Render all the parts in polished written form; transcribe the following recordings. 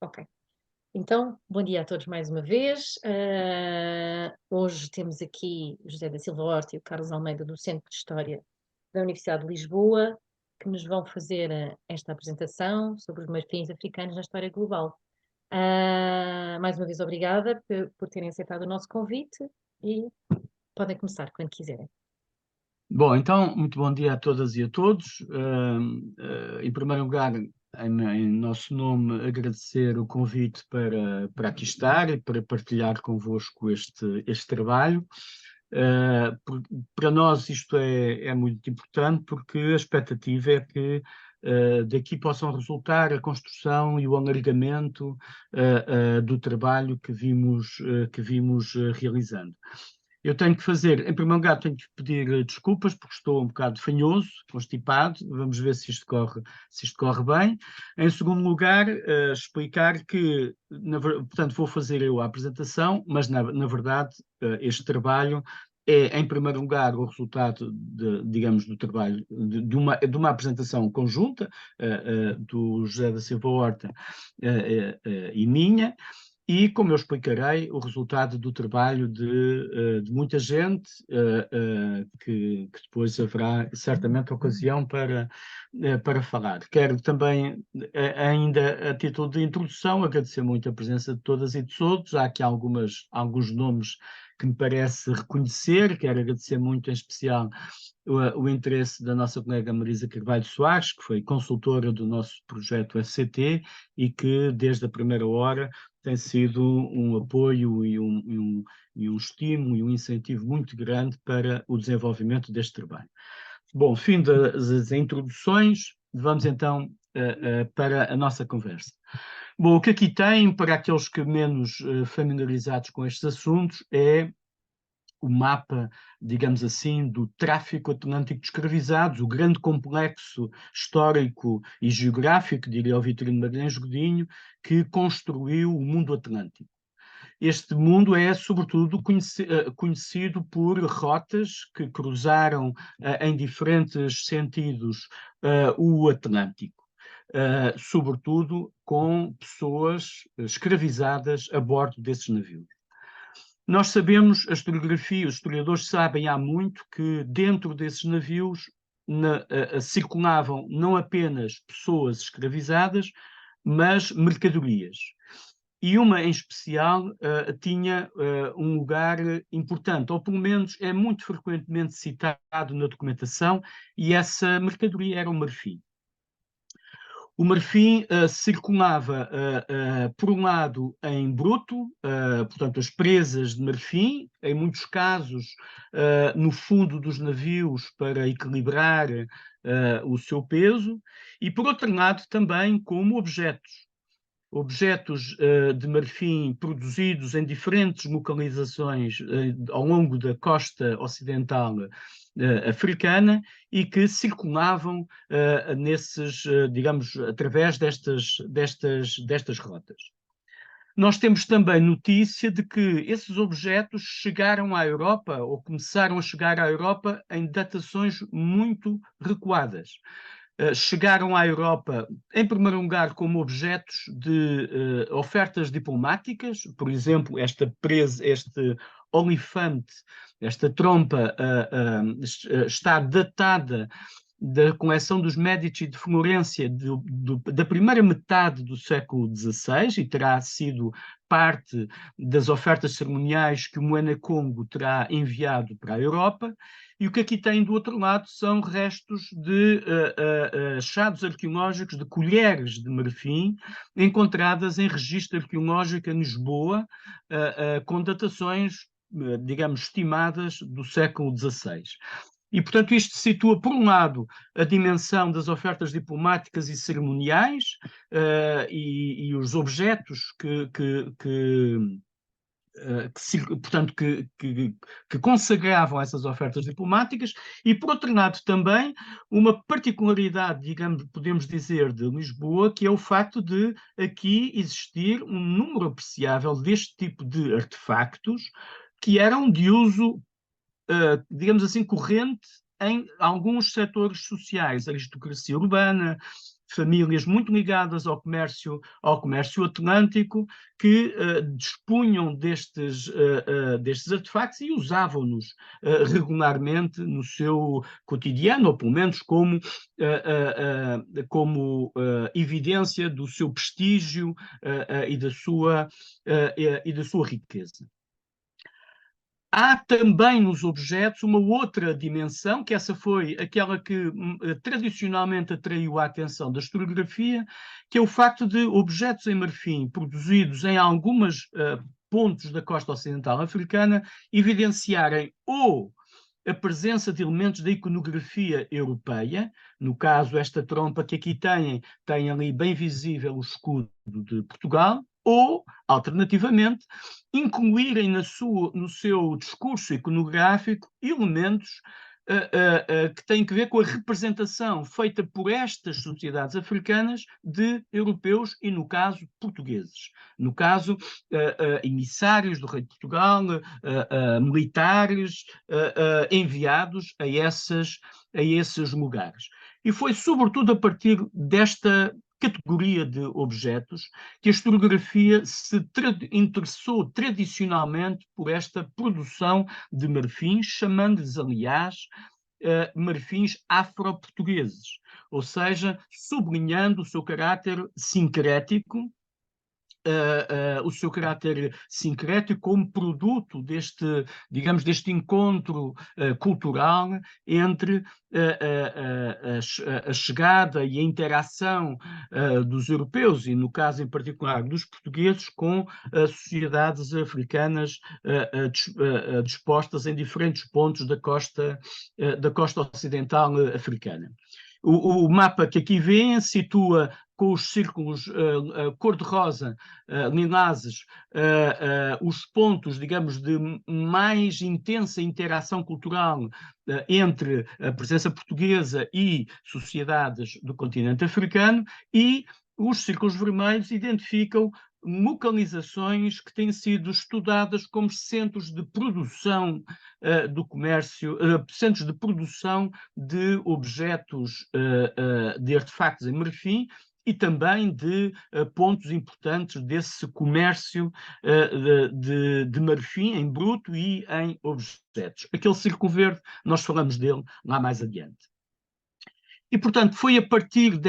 Ok. Então, bom dia a todos mais uma vez. Hoje temos aqui José da Silva Horta e o Carlos Almeida do Centro de História da Universidade de Lisboa, que nos vão fazer esta apresentação sobre os marfins africanos na história global. Mais uma vez, obrigada por terem aceitado o nosso convite e podem começar quando quiserem. Bom, então, muito bom dia a todas e a todos. Em primeiro lugar, em nosso nome, agradecer o convite para aqui estar e para partilhar convosco este trabalho. Para nós isto é muito importante porque a expectativa é que daqui possam resultar a construção e o alargamento do trabalho que vimos realizando. Eu tenho que fazer, em primeiro lugar, tenho que pedir desculpas porque estou um bocado fanhoso, constipado. Vamos ver se isto corre bem. Em segundo lugar, explicar que, portanto, vou fazer eu a apresentação, mas na verdade, este trabalho é, em primeiro lugar, o resultado digamos, do trabalho de uma apresentação conjunta do José da Silva Horta e minha. E, como eu explicarei, o resultado do trabalho de muita gente, que depois haverá certamente ocasião para falar. Quero também, ainda a título de introdução, agradecer muito a presença de todas e de todos. Há aqui alguns nomes que me parece reconhecer. Quero agradecer muito, em especial, o interesse da nossa colega Marisa Carvalho Soares, que foi consultora do nosso projeto FCT e que, desde a primeira hora, tem sido um apoio e um estímulo e um incentivo muito grande para o desenvolvimento deste trabalho. Bom, fim das introduções, vamos então para a nossa conversa. Bom, o que aqui tem, para aqueles que menos familiarizados com estes assuntos, é o mapa, digamos assim, do tráfico atlântico de escravizados, o grande complexo histórico e geográfico, diria o Vitorino Magalhães Godinho, que construiu o mundo atlântico. Este mundo é, sobretudo, conhecido por rotas que cruzaram em diferentes sentidos o Atlântico. Sobretudo com pessoas escravizadas a bordo desses navios. Nós sabemos, a historiografia, os historiadores sabem há muito que dentro desses navios circulavam não apenas pessoas escravizadas, mas mercadorias. E uma em especial tinha um lugar importante, ou pelo menos é muito frequentemente citado na documentação, e essa mercadoria era o marfim. O marfim circulava, por um lado, em bruto, portanto, as presas de marfim, em muitos casos, no fundo dos navios para equilibrar o seu peso, e, por outro lado, também como objetos de marfim produzidos em diferentes localizações ao longo da costa ocidental africana e que circulavam digamos, através destas rotas. Nós temos também notícia de que esses objetos chegaram à Europa ou começaram a chegar à Europa em datações muito recuadas. Chegaram à Europa, em primeiro lugar, como objetos de ofertas diplomáticas. Por exemplo, este olifante, esta trompa, está datada da coleção dos Medici de Florença da primeira metade do século XVI e terá sido parte das ofertas cerimoniais que o Moena Congo terá enviado para a Europa. E o que aqui tem do outro lado são restos de achados arqueológicos de colheres de marfim encontradas em registro arqueológico em Lisboa, com datações, digamos, estimadas do século XVI. E, portanto, isto situa, por um lado, a dimensão das ofertas diplomáticas e cerimoniais e os objetos portanto, que consagravam essas ofertas diplomáticas, e, por outro lado, também uma particularidade, digamos, podemos dizer, de Lisboa, que é o facto de aqui existir um número apreciável deste tipo de artefactos que eram de uso, digamos assim, corrente em alguns setores sociais, aristocracia urbana, famílias muito ligadas ao comércio atlântico, que dispunham destes artefactos e usavam-nos regularmente no seu cotidiano, ou pelo menos como evidência do seu prestígio e da sua riqueza. Há também nos objetos uma outra dimensão, que essa foi aquela que tradicionalmente atraiu a atenção da historiografia, que é o facto de objetos em marfim produzidos em algumas pontos da costa ocidental africana evidenciarem ou a presença de elementos da iconografia europeia, no caso esta trompa que aqui tem ali bem visível o escudo de Portugal, ou, alternativamente, incluírem no seu discurso iconográfico elementos que têm que ver com a representação feita por estas sociedades africanas de europeus e, no caso, portugueses. No caso, emissários do rei de Portugal, militares enviados a esses lugares. E foi, sobretudo, a partir desta categoria de objetos que a historiografia se interessou tradicionalmente por esta produção de marfins, chamando-lhes, aliás, marfins afro-portugueses, ou seja, sublinhando o seu caráter sincrético, como produto deste encontro cultural entre a chegada e a interação dos europeus, e no caso em particular dos portugueses, com sociedades africanas dispostas em diferentes pontos da costa ocidental africana. O mapa que aqui vêem situa com os círculos cor-de-rosa, lilazes, os pontos, digamos, de mais intensa interação cultural entre a presença portuguesa e sociedades do continente africano, e os círculos vermelhos identificam localizações que têm sido estudadas como centros de produção do comércio, centros de produção de objetos, de artefactos em marfim, e também de pontos importantes desse comércio de marfim em bruto e em objetos. Aquele círculo verde, nós falamos dele lá mais adiante. E, portanto, foi a partir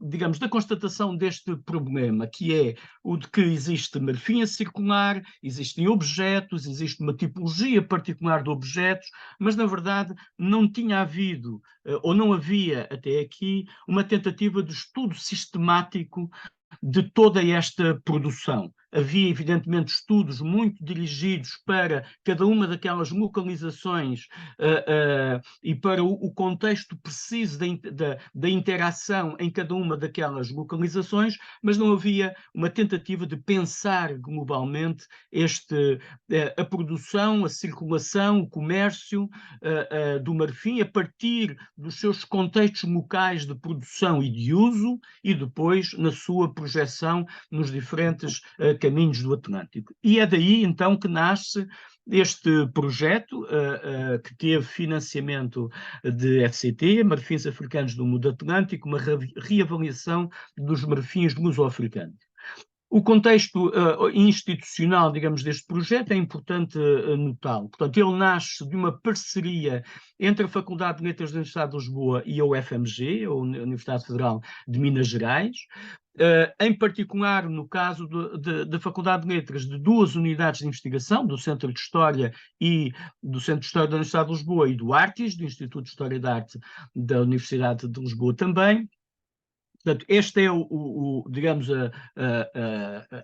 digamos, da constatação deste problema, que é o de que existe marfim a circular, existem objetos, existe uma tipologia particular de objetos, mas, na verdade, não tinha havido, ou não havia até aqui, uma tentativa de estudo sistemático de toda esta produção. Havia, evidentemente, estudos muito dirigidos para cada uma daquelas localizações e para o contexto preciso da interação em cada uma daquelas localizações, mas não havia uma tentativa de pensar globalmente a produção, a circulação, o comércio do marfim a partir dos seus contextos locais de produção e de uso, e depois na sua projeção nos diferentes caminhos do Atlântico. E é daí, então, que nasce este projeto, que teve financiamento de FCT, Marfins Africanos do Mundo Atlântico, uma reavaliação dos marfins luso-africanos. O contexto institucional, digamos, deste projeto é importante notá-lo. Portanto, ele nasce de uma parceria entre a Faculdade de Letras da Universidade de Lisboa e a UFMG, a Universidade Federal de Minas Gerais, em particular no caso da Faculdade de Letras, de duas unidades de investigação, do Centro de História e do Centro de História da Universidade de Lisboa e do Artis, do Instituto de História da Arte da Universidade de Lisboa também. Portanto, esta é, digamos,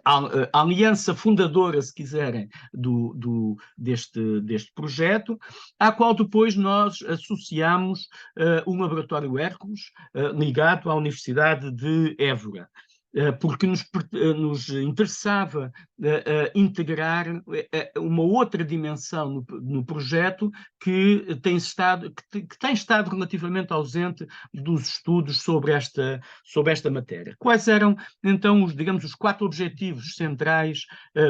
a aliança fundadora, se quiserem, deste projeto, à qual depois nós associamos um laboratório Hércules ligado à Universidade de Évora, porque nos interessava integrar uma outra dimensão no projeto que tem estado relativamente ausente dos estudos sobre esta matéria. Quais eram, então, digamos, os 4 objetivos centrais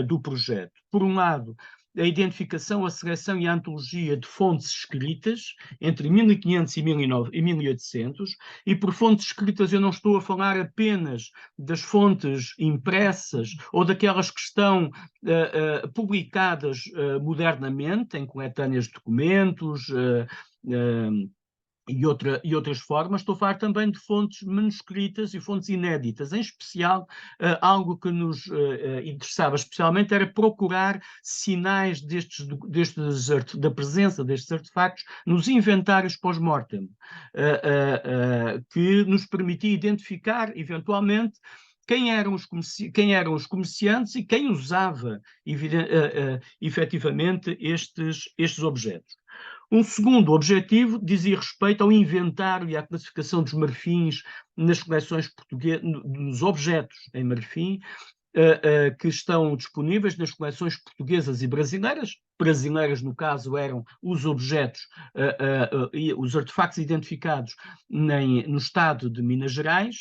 do projeto? Por um lado, a identificação, a seleção e a antologia de fontes escritas entre 1500 e 1800, e por fontes escritas eu não estou a falar apenas das fontes impressas ou daquelas que estão publicadas modernamente, em coletâneas de documentos, e outras formas. Estou a falar também de fontes manuscritas e fontes inéditas. Em especial, algo que nos interessava especialmente era procurar sinais da presença destes artefactos nos inventários pós-mortem, que nos permitia identificar, eventualmente, quem eram os comerciantes e quem usava efetivamente estes objetos. Um segundo objetivo dizia respeito ao inventário e à classificação dos marfins nas coleções portuguesas, dos objetos em marfim, que estão disponíveis nas coleções portuguesas e brasileiras. Brasileiras, no caso, eram os objetos e os artefactos identificados no estado de Minas Gerais.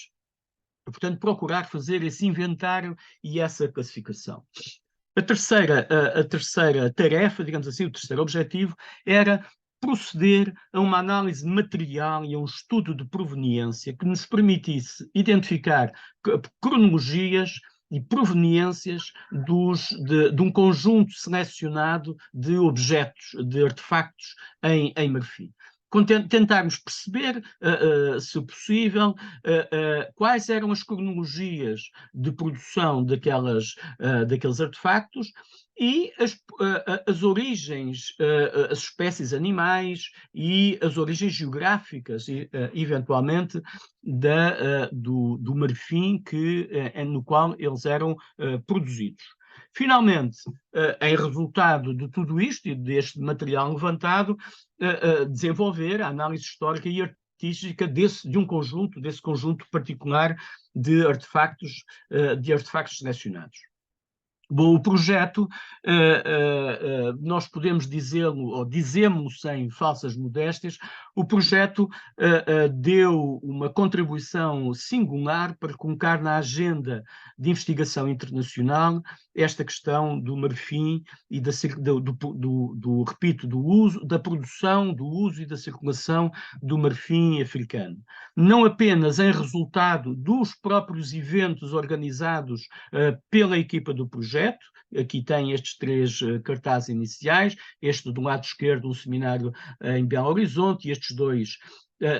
Portanto, procurar fazer esse inventário e essa classificação. A terceira tarefa, digamos assim, o terceiro objetivo, era proceder a uma análise material e a um estudo de proveniência que nos permitisse identificar cronologias e proveniências de um conjunto selecionado de objetos, de artefactos em marfim. Tentarmos perceber, se possível, quais eram as cronologias de produção daqueles artefactos e as origens, as espécies animais e as origens geográficas, eventualmente, do marfim no qual eles eram produzidos. Finalmente, em resultado de tudo isto e deste material levantado, desenvolver a análise histórica e artística desse conjunto particular de artefactos selecionados. Bom, o projeto, nós podemos dizê-lo, ou dizemos-lo sem falsas modéstias, o projeto deu uma contribuição singular para colocar na agenda de investigação internacional esta questão do marfim e repito, do uso, da produção, do uso e da circulação do marfim africano. Não apenas em resultado dos próprios eventos organizados pela equipa do projeto. Aqui tem estes três cartazes iniciais, este do lado esquerdo, um seminário em Belo Horizonte, e estes dois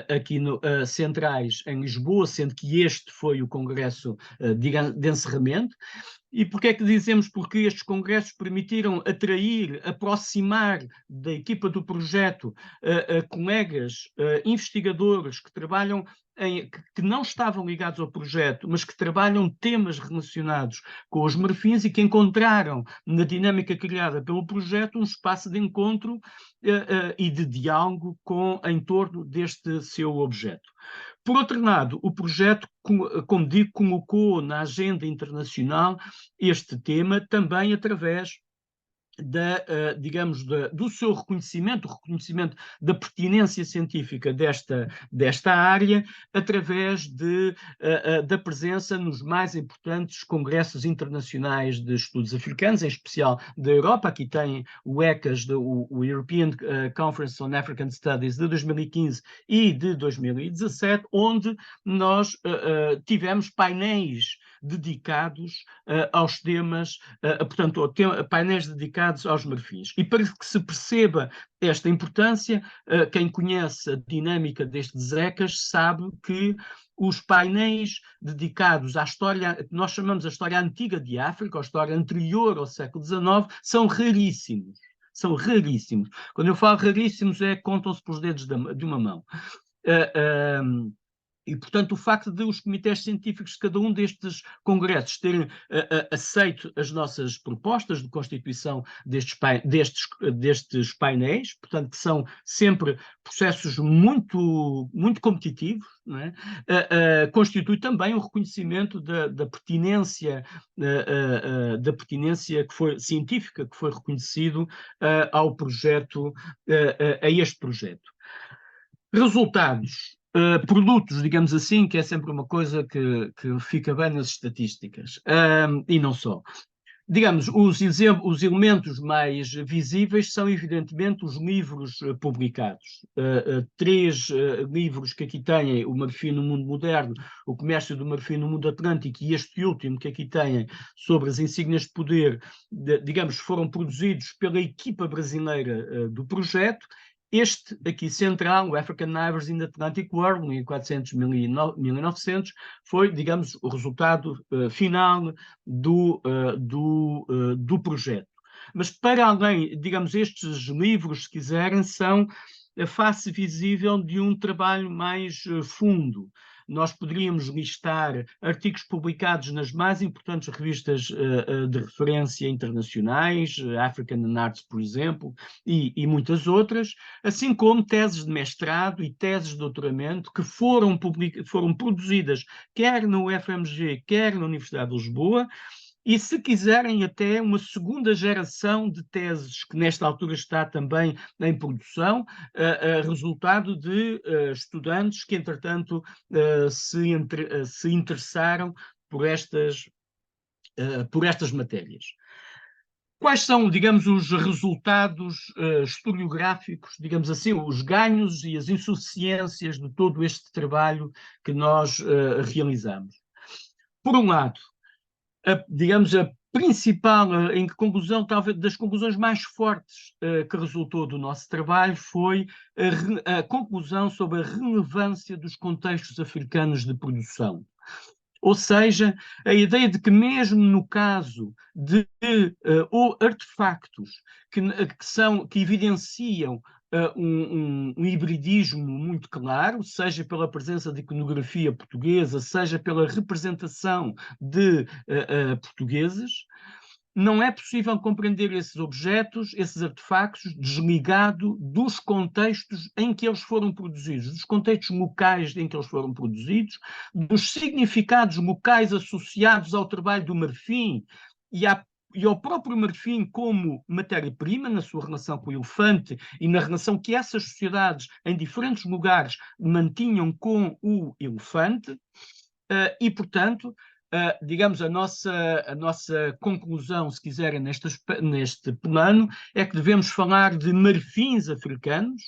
aqui centrais em Lisboa, sendo que este foi o congresso de encerramento. E porquê é que dizemos? Porque estes congressos permitiram aproximar da equipa do projeto colegas, investigadores que trabalham que não estavam ligados ao projeto, mas que trabalham temas relacionados com os marfins e que encontraram na dinâmica criada pelo projeto um espaço de encontro e de diálogo em torno deste seu objeto. Por outro lado, o projeto, como digo, colocou na agenda internacional este tema também através digamos, do seu reconhecimento, o reconhecimento da pertinência científica desta área, através da presença nos mais importantes congressos internacionais de estudos africanos, em especial da Europa. Aqui tem o ECAS, o European Conference on African Studies, de 2015 e de 2017, onde nós tivemos painéis dedicados aos temas, portanto, painéis dedicados aos marfins. E para que se perceba esta importância, quem conhece a dinâmica destes ECAs sabe que os painéis dedicados à história, que nós chamamos a história antiga de África, ou a história anterior ao século XIX, são raríssimos. São raríssimos. Quando eu falo raríssimos, contam-se pelos dedos de uma mão. E, portanto, o facto de os comitês científicos de cada um destes congressos terem aceito as nossas propostas de constituição destes painéis, portanto, que são sempre processos muito, muito competitivos, não é? Constitui também o reconhecimento da pertinência científica que foi reconhecido ao projeto, a este projeto. Resultados. Produtos, digamos assim, que é sempre uma coisa que fica bem nas estatísticas, e não só. digamos, os elementos mais visíveis são, evidentemente, os livros publicados. Três livros que aqui têm: O Marfim no Mundo Moderno, O Comércio do Marfim no Mundo Atlântico, e este último que aqui têm, sobre as insígnias de poder, digamos, foram produzidos pela equipa brasileira do projeto. Este aqui central, o African Knivers in the Atlantic World, 1400-1900, foi, digamos, o resultado final do projeto. Mas para além, digamos, estes livros, se quiserem, são a face visível de um trabalho mais fundo. Nós poderíamos listar artigos publicados nas mais importantes revistas de referência internacionais, African Arts, por exemplo, e muitas outras, assim como teses de mestrado e teses de doutoramento que foram produzidas quer no UFMG, quer na Universidade de Lisboa, e, se quiserem, até uma segunda geração de teses, que nesta altura está também em produção, resultado de estudantes que, entretanto, se interessaram por estas matérias. Quais são, digamos, os resultados historiográficos, digamos assim, os ganhos e as insuficiências de todo este trabalho que nós realizamos? Por um lado, digamos, a principal conclusão, talvez das conclusões mais fortes que resultou do nosso trabalho, foi a conclusão sobre a relevância dos contextos africanos de produção. Ou seja, a ideia de que, mesmo no caso de artefactos que evidenciam um hibridismo muito claro, seja pela presença de iconografia portuguesa, seja pela representação de portugueses, não é possível compreender esses objetos, esses artefactos, desligado dos contextos em que eles foram produzidos, dos contextos locais em que eles foram produzidos, dos significados locais associados ao trabalho do marfim e ao próprio marfim como matéria-prima, na sua relação com o elefante e na relação que essas sociedades em diferentes lugares mantinham com o elefante, e, portanto, digamos, a nossa conclusão, se quiserem, neste plano, é que devemos falar de marfins africanos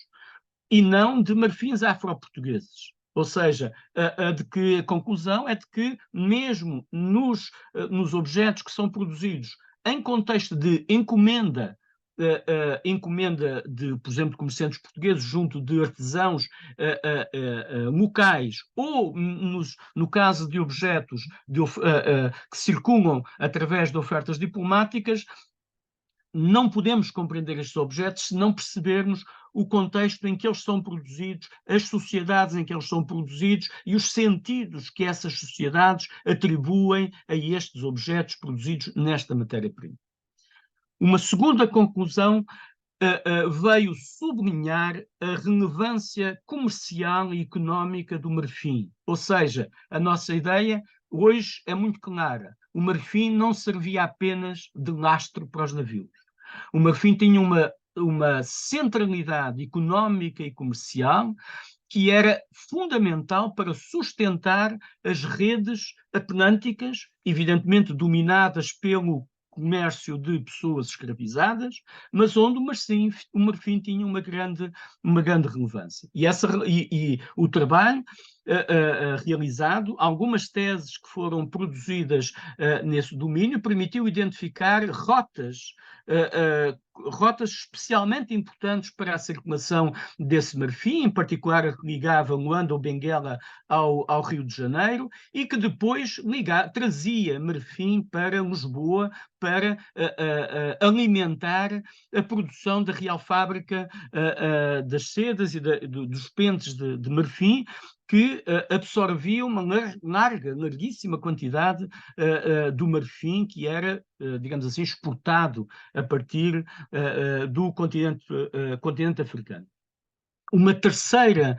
e não de marfins afro-portugueses. Ou seja, a conclusão é de que, mesmo nos objetos que são produzidos em contexto de encomenda de, por exemplo, comerciantes portugueses junto de artesãos locais, ou no caso de objetos que circulam através de ofertas diplomáticas, não podemos compreender estes objetos se não percebermos o contexto em que eles são produzidos, as sociedades em que eles são produzidos e os sentidos que essas sociedades atribuem a estes objetos produzidos nesta matéria-prima. Uma segunda conclusão veio sublinhar a relevância comercial e económica do marfim. Ou seja, a nossa ideia hoje é muito clara. O marfim não servia apenas de lastro para os navios. O marfim tinha uma centralidade económica e comercial que era fundamental para sustentar as redes atlânticas, evidentemente dominadas pelo comércio de pessoas escravizadas, mas onde o marfim tinha uma grande relevância. E o trabalho realizado, algumas teses que foram produzidas nesse domínio, permitiu identificar rotas especialmente importantes para a circulação desse marfim, em particular a que ligava Luanda ou Benguela ao Rio de Janeiro, e que depois trazia marfim para Lisboa para alimentar a produção da Real Fábrica das Sedas e dos pentes de marfim, que absorvia uma larguíssima quantidade do marfim que era, digamos assim, exportado a partir do continente africano. Uma terceira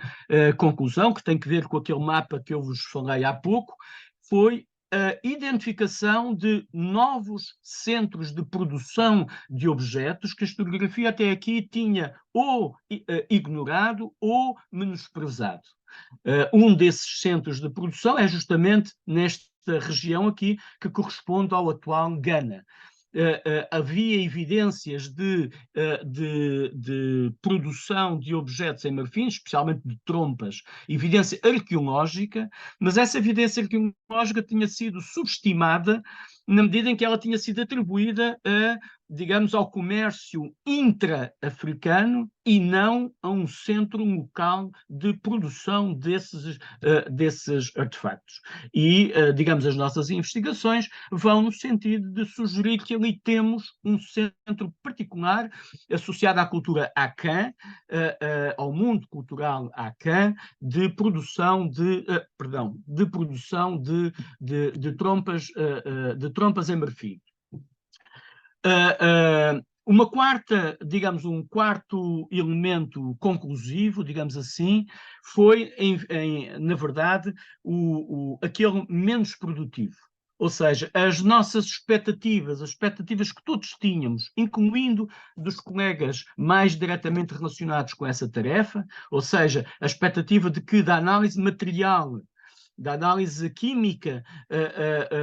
conclusão, que tem que ver com aquele mapa que eu vos falei há pouco, foi a identificação de novos centros de produção de objetos que a historiografia até aqui tinha ou ignorado ou menosprezado. Um desses centros de produção é justamente nesta região aqui, que corresponde ao atual Ghana. havia evidências de produção de objetos em marfim, especialmente de trompas, evidência arqueológica, mas essa evidência arqueológica tinha sido subestimada na medida em que ela tinha sido atribuída digamos, ao comércio intra-africano e não a um centro local de produção desses artefactos. E, digamos, as nossas investigações vão no sentido de sugerir que ali temos um centro particular associado à cultura Akan, ao mundo cultural Akan, de produção de trompas em marfim. Um quarto elemento conclusivo, digamos assim, foi, na verdade, aquele menos produtivo. Ou seja, as nossas expectativas, as expectativas que todos tínhamos, incluindo dos colegas mais diretamente relacionados com essa tarefa, ou seja, a expectativa de que da análise material, da análise química,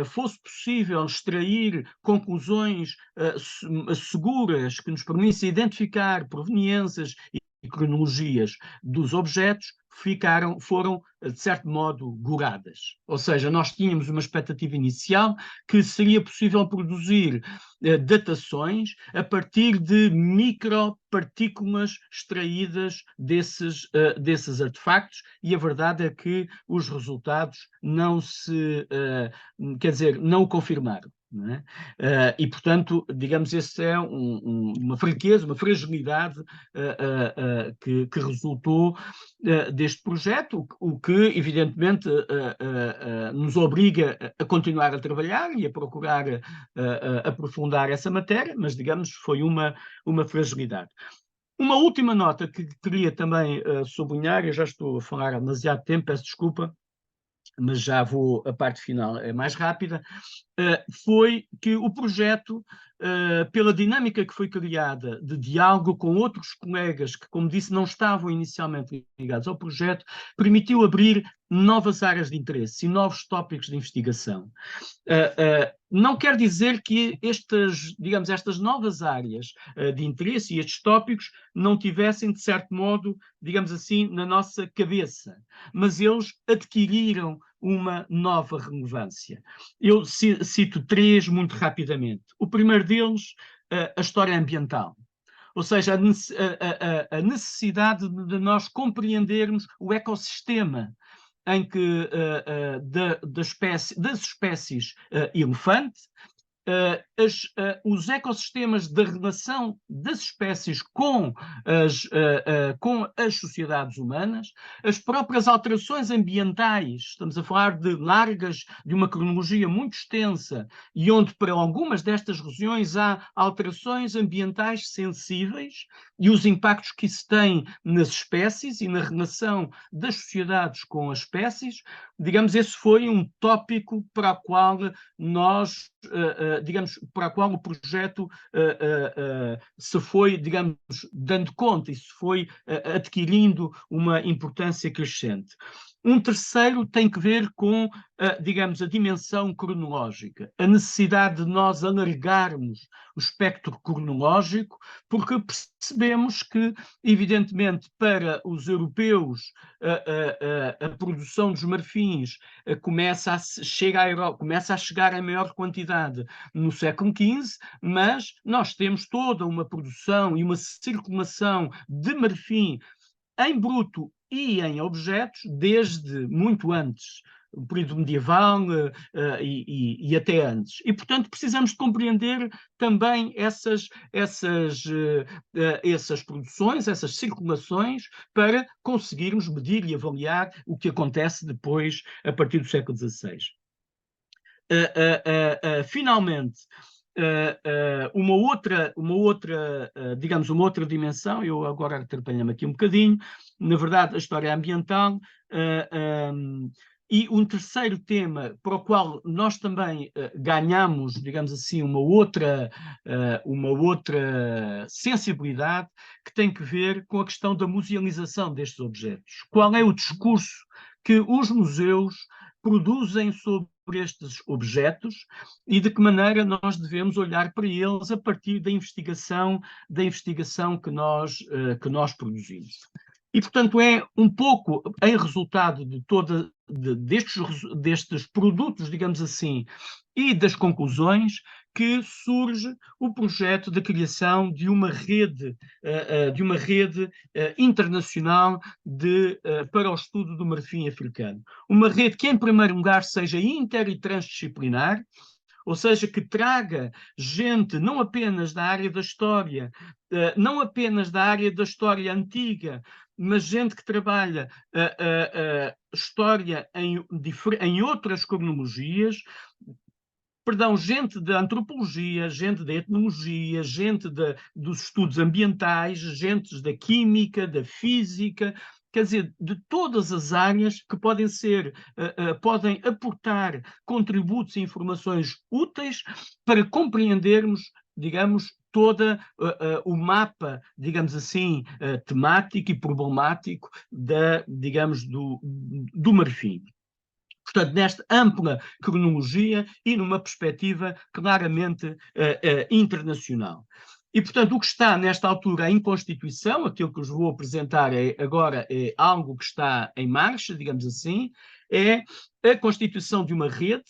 fosse possível extrair conclusões seguras que nos permitissem identificar proveniências e cronologias dos objetos, foram, de certo modo, goradas. Ou seja, nós tínhamos uma expectativa inicial que seria possível produzir datações a partir de micropartículas extraídas desses artefactos, e a verdade é que os resultados não não o confirmaram. Não é? E, portanto, digamos, esse é uma fraqueza, uma fragilidade que resultou deste projeto, o que, evidentemente, nos obriga a continuar a trabalhar e a procurar aprofundar essa matéria, mas, digamos, foi uma fragilidade. Uma última nota que queria também sublinhar, eu já estou a falar há demasiado tempo, peço desculpa, mas já vou, a parte final é mais rápida, foi que o projeto, pela dinâmica que foi criada de diálogo com outros colegas que, como disse, não estavam inicialmente ligados ao projeto, permitiu abrir novas áreas de interesse e novos tópicos de investigação. Não quer dizer que estas novas áreas de interesse e estes tópicos não tivessem, de certo modo, digamos assim, na nossa cabeça, mas eles adquiriram uma nova relevância. Eu cito três muito rapidamente. O primeiro deles, a história ambiental. Ou seja, a necessidade de nós compreendermos o ecossistema em que das espécies elefante, os ecossistemas da relação das espécies com as sociedades humanas, as próprias alterações ambientais, estamos a falar de uma cronologia muito extensa, e onde para algumas destas regiões há alterações ambientais sensíveis, e os impactos que isso tem nas espécies e na relação das sociedades com as espécies. Digamos, esse foi um tópico para o qual nós, para a qual o projeto se foi, digamos, dando conta e se foi adquirindo uma importância crescente. Um terceiro tem que ver com, digamos, a dimensão cronológica, a necessidade de nós alargarmos o espectro cronológico, porque percebemos que, evidentemente, para os europeus, a produção dos marfins começa a chegar em maior quantidade no século XV, mas nós temos toda uma produção e uma circulação de marfim em bruto e em objetos desde muito antes, o período medieval e até antes. E, portanto, precisamos de compreender também essas produções, essas circulações, para conseguirmos medir e avaliar o que acontece depois, a partir do século XVI. Finalmente, uma outra dimensão, eu agora atrapalhei-me aqui um bocadinho, na verdade, a história ambiental, e um terceiro tema para o qual nós também ganhamos, digamos assim, uma outra sensibilidade, que tem que ver com a questão da musealização destes objetos. Qual é o discurso que os museus produzem sobre estes objetos e de que maneira nós devemos olhar para eles a partir da investigação que nós produzimos. E, portanto, é um pouco em resultado destes produtos, digamos assim, e das conclusões, que surge o projeto da criação de uma rede, internacional para o estudo do marfim africano. Uma rede que, em primeiro lugar, seja inter e transdisciplinar, ou seja, que traga gente não apenas da área da história, não apenas da área da história antiga, mas gente que trabalha história em outras cronologias, perdão, gente da antropologia, gente da etnologia, gente dos estudos ambientais, gente da química, da física, quer dizer, de todas as áreas que podem aportar contributos e informações úteis para compreendermos, digamos, todo o mapa, digamos assim, temático e problemático digamos, do marfim. Portanto, nesta ampla cronologia e numa perspectiva claramente internacional. E, portanto, o que está nesta altura em Constituição, aquilo que vos vou apresentar agora é algo que está em marcha, digamos assim, é a constituição de uma rede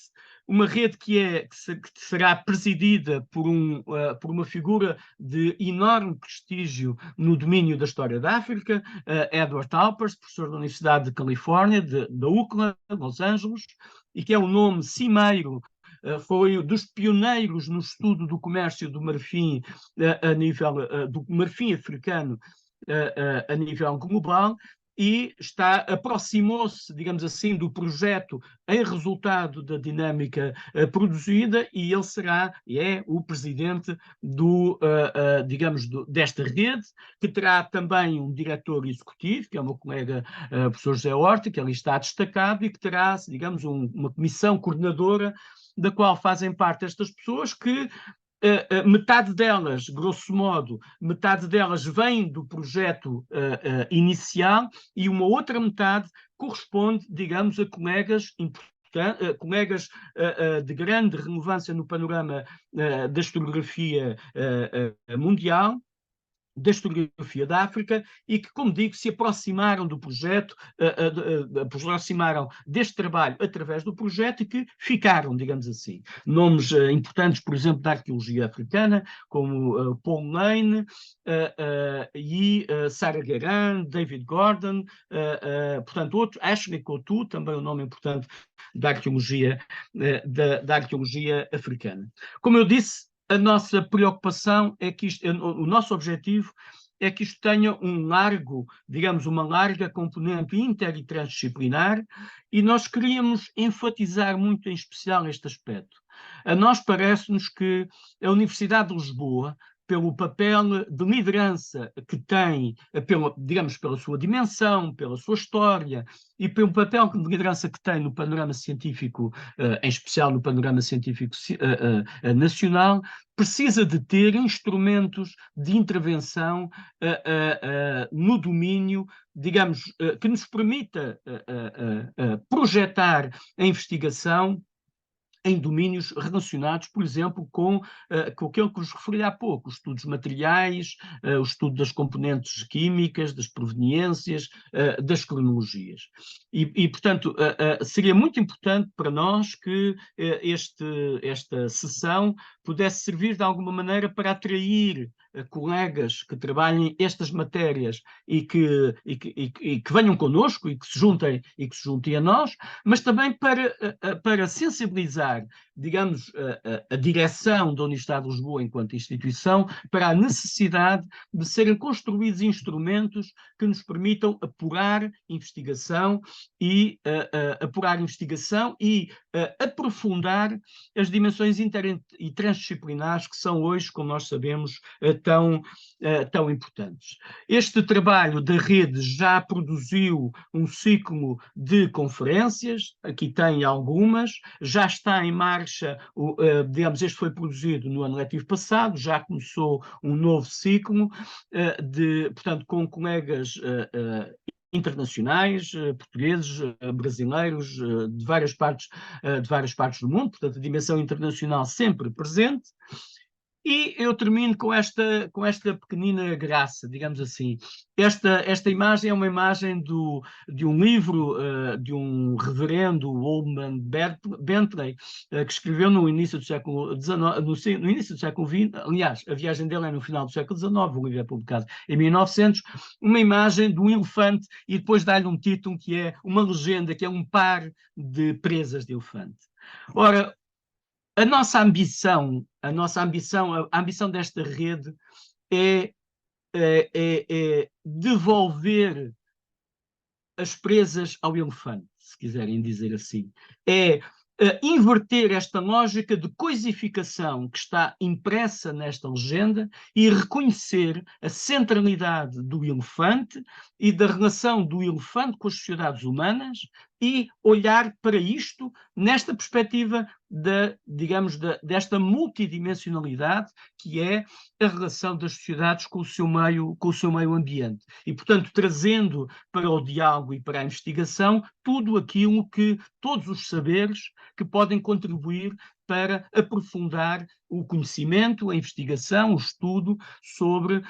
que será presidida por uma figura de enorme prestígio no domínio da história da África, Edward Alpers, professor da Universidade de Califórnia, da UCLA, Los Angeles, e que é um nome cimeiro, foi dos pioneiros no estudo do comércio do marfim a nível do marfim africano a nível global, e aproximou-se, digamos assim, do projeto em resultado da dinâmica produzida, e ele é o presidente digamos, desta rede, que terá também um diretor executivo, que é o meu colega professor José Horta, que ali está destacado, e que terá, digamos, uma comissão coordenadora da qual fazem parte estas pessoas que metade delas, grosso modo, metade delas vem do projeto inicial, e uma outra metade corresponde, digamos, a colegas colegas de grande relevância no panorama da historiografia mundial, da historiografia da África, e que, como digo, se aproximaram do projeto, aproximaram deste trabalho através do projeto, e que ficaram, digamos assim. Nomes importantes, por exemplo, da arqueologia africana, como Paul Lane e Sarah Guerin, David Gordon, portanto, Ashley Coutu, também um nome importante da arqueologia, da arqueologia africana. Como eu disse, a nossa preocupação é que o nosso objetivo é que isto tenha digamos, uma larga componente inter e transdisciplinar, e nós queríamos enfatizar muito em especial este aspecto. A nós parece-nos que a Universidade de Lisboa, pelo papel de liderança que tem, digamos, pela sua dimensão, pela sua história, e pelo papel de liderança que tem no panorama científico, em especial no panorama científico nacional, precisa de ter instrumentos de intervenção no domínio, digamos, que nos permita projetar a investigação em domínios relacionados, por exemplo, com aquilo que vos referi há pouco, os estudos materiais, o estudo das componentes químicas, das proveniências, das cronologias. Portanto, seria muito importante para nós que esta sessão pudesse servir de alguma maneira para atrair colegas que trabalhem estas matérias e que venham connosco e que se juntem a nós, mas também para sensibilizar, digamos, a direção da Universidade de Lisboa enquanto instituição para a necessidade de serem construídos instrumentos que nos permitam apurar investigação e aprofundar as dimensões inter e transdisciplinares que são hoje, como nós sabemos, tão importantes. Este trabalho da rede já produziu um ciclo de conferências, aqui tem algumas, já está em marcha, digamos, este foi produzido no ano letivo passado, já começou um novo ciclo, portanto, com colegas internacionais, portugueses, brasileiros, de várias partes do mundo, portanto, a dimensão internacional sempre presente. E eu termino com esta pequenina graça, digamos assim. Esta imagem é uma imagem de um livro de um reverendo Holman Bentley, que escreveu no início do século XIX, no início do século XX, aliás, a viagem dele é no final do século XIX, o livro é publicado em 1900, uma imagem de um elefante e depois dá-lhe um título que é uma legenda, que é um par de presas de elefante. Ora, a ambição desta rede é devolver as presas ao elefante, se quiserem dizer assim. É inverter esta lógica de coisificação que está impressa nesta legenda e reconhecer a centralidade do elefante e da relação do elefante com as sociedades humanas e olhar para isto nesta perspectiva desta multidimensionalidade que é a relação das sociedades com o seu meio ambiente. E, portanto, trazendo para o diálogo e para a investigação tudo aquilo que, todos os saberes que podem contribuir para aprofundar o conhecimento, a investigação, o estudo sobre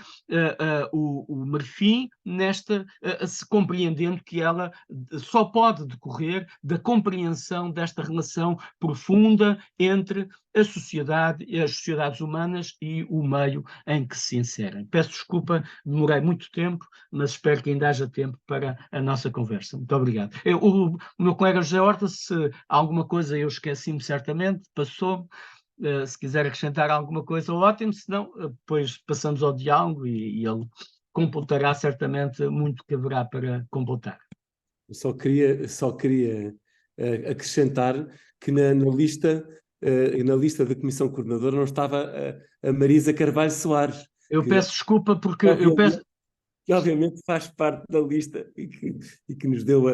o Marfim, se compreendendo que ela só pode decorrer da compreensão desta relação profunda entre a sociedade e as sociedades humanas e o meio em que se inserem. Peço desculpa, demorei muito tempo, mas espero que ainda haja tempo para a nossa conversa. Muito obrigado. O meu colega José Horta, se alguma coisa eu esqueci-me certamente, passou-me. Se quiser acrescentar alguma coisa, ótimo, senão depois passamos ao diálogo e ele completará certamente muito que haverá para completar. Eu só queria acrescentar que na lista da Comissão Coordenadora não estava a Marisa Carvalho Soares. Eu peço desculpa porque que obviamente faz parte da lista e que nos deu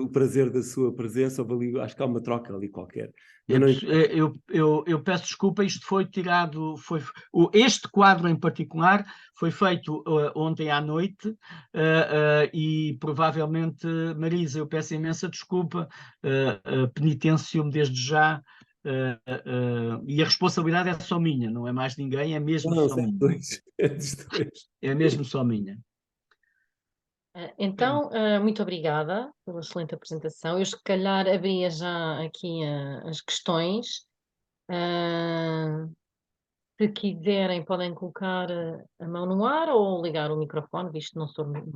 o prazer da sua presença. Acho que há uma troca ali qualquer. Eu peço desculpa, isto foi tirado, este quadro em particular foi feito ontem à noite e provavelmente, Marisa, eu peço imensa desculpa, penitencio-me desde já e a responsabilidade é só minha, não é mais ninguém, é mesmo só minha. É mesmo só minha. Então, muito obrigada pela excelente apresentação. Eu, se calhar, abria já aqui as questões. Se quiserem, podem colocar a mão no ar ou ligar o microfone, visto que não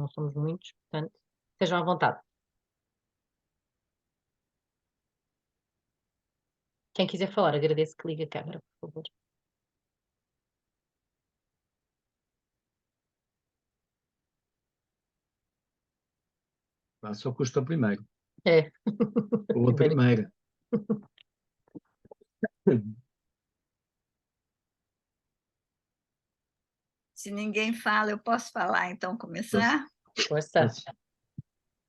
somos muitos, portanto, estejam à vontade. Quem quiser falar, agradeço que ligue a câmera, por favor. Só custa o primeiro. É. Ou a primeira. Se ninguém fala, eu posso falar, então começar? Força.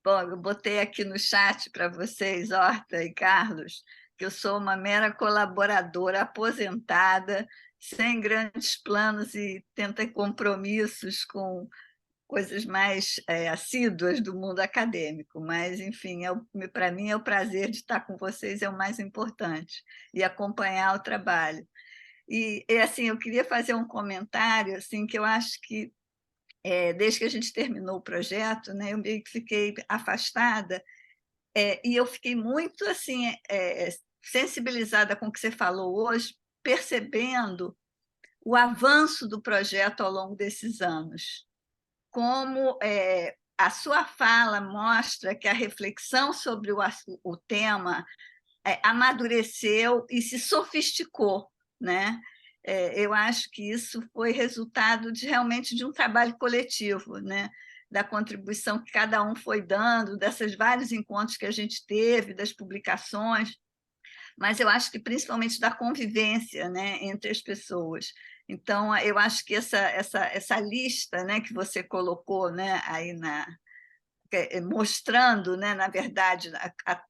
Bom, eu botei aqui no chat para vocês, Horta e Carlos, que eu sou uma mera colaboradora aposentada, sem grandes planos e tenta compromissos com coisas mais assíduas do mundo acadêmico, mas, enfim, para mim é o prazer de estar com vocês, é o mais importante, e acompanhar o trabalho. E assim, eu queria fazer um comentário assim, que eu acho que, desde que a gente terminou o projeto, né, eu meio que fiquei afastada, e eu fiquei muito assim, sensibilizada com o que você falou hoje, percebendo o avanço do projeto ao longo desses anos. Como a sua fala mostra que a reflexão sobre o tema amadureceu e se sofisticou, né? Eu acho que isso foi resultado realmente de um trabalho coletivo, né? Da contribuição que cada um foi dando, desses vários encontros que a gente teve, das publicações, mas eu acho que principalmente da convivência, né, entre as pessoas. Então, eu acho que essa lista, né, que você colocou, né, aí mostrando, né, na verdade,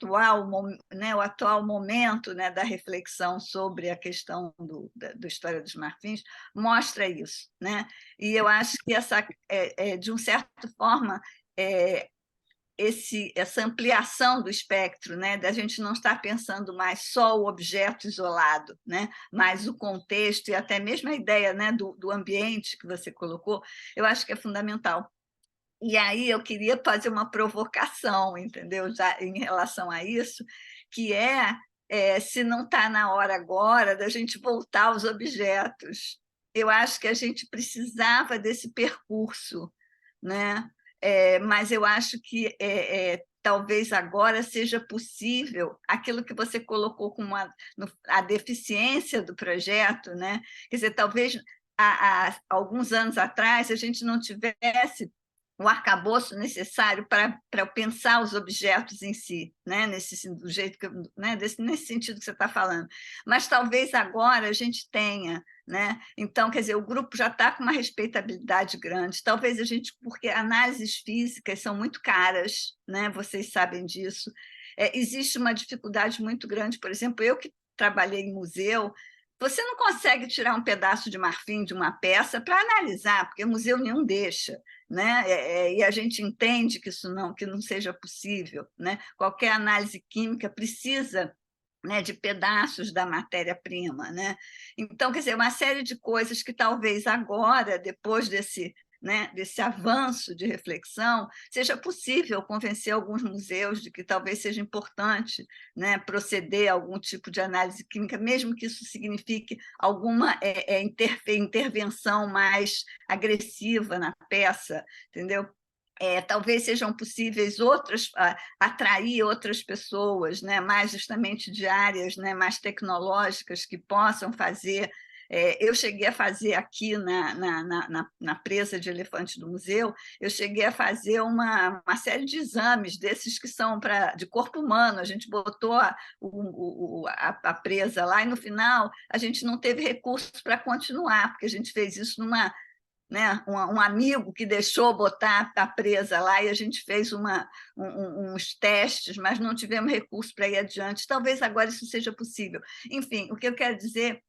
o atual momento, né, da reflexão sobre a questão da história dos Marfins, mostra isso, né? E eu acho que de uma certa forma, essa ampliação do espectro, né, da gente não estar pensando mais só o objeto isolado, né, mas o contexto e até mesmo a ideia, né, do ambiente que você colocou, eu acho que é fundamental. E aí eu queria fazer uma provocação, entendeu? Já em relação a isso, que se não está na hora agora da gente voltar aos objetos. Eu acho que a gente precisava desse percurso, né? Mas eu acho que talvez agora seja possível aquilo que você colocou como a deficiência do projeto, né? Quer dizer, talvez há alguns anos atrás a gente não tivesse o arcabouço necessário para pensar os objetos em si, né? Do jeito que, né? Nesse sentido que você está falando. Mas talvez agora a gente tenha, né? Então, quer dizer, o grupo já está com uma respeitabilidade grande. Talvez a gente, porque análises físicas são muito caras, né? Vocês sabem disso. Existe uma dificuldade muito grande, por exemplo, eu que trabalhei em museu, você não consegue tirar um pedaço de marfim de uma peça para analisar, porque museu nenhum deixa, né? E a gente entende que que não seja possível, né? Qualquer análise química precisa, né, de pedaços da matéria-prima, né? Então, quer dizer, uma série de coisas que talvez agora, depois desse avanço de reflexão, seja possível convencer alguns museus de que talvez seja importante, né, proceder a algum tipo de análise química, mesmo que isso signifique alguma intervenção mais agressiva na peça, entendeu? Talvez sejam possíveis atrair outras pessoas, né, mais justamente de áreas, né, mais tecnológicas que possam fazer. Eu cheguei a fazer aqui na presa de elefantes do museu, eu cheguei a fazer uma série de exames desses que são de corpo humano. A gente botou a presa lá e, no final, a gente não teve recursos para continuar, porque a gente fez isso né, um amigo que deixou botar a presa lá e a gente fez uns testes, mas não tivemos recurso para ir adiante. Talvez agora isso seja possível. Enfim, o que eu quero dizer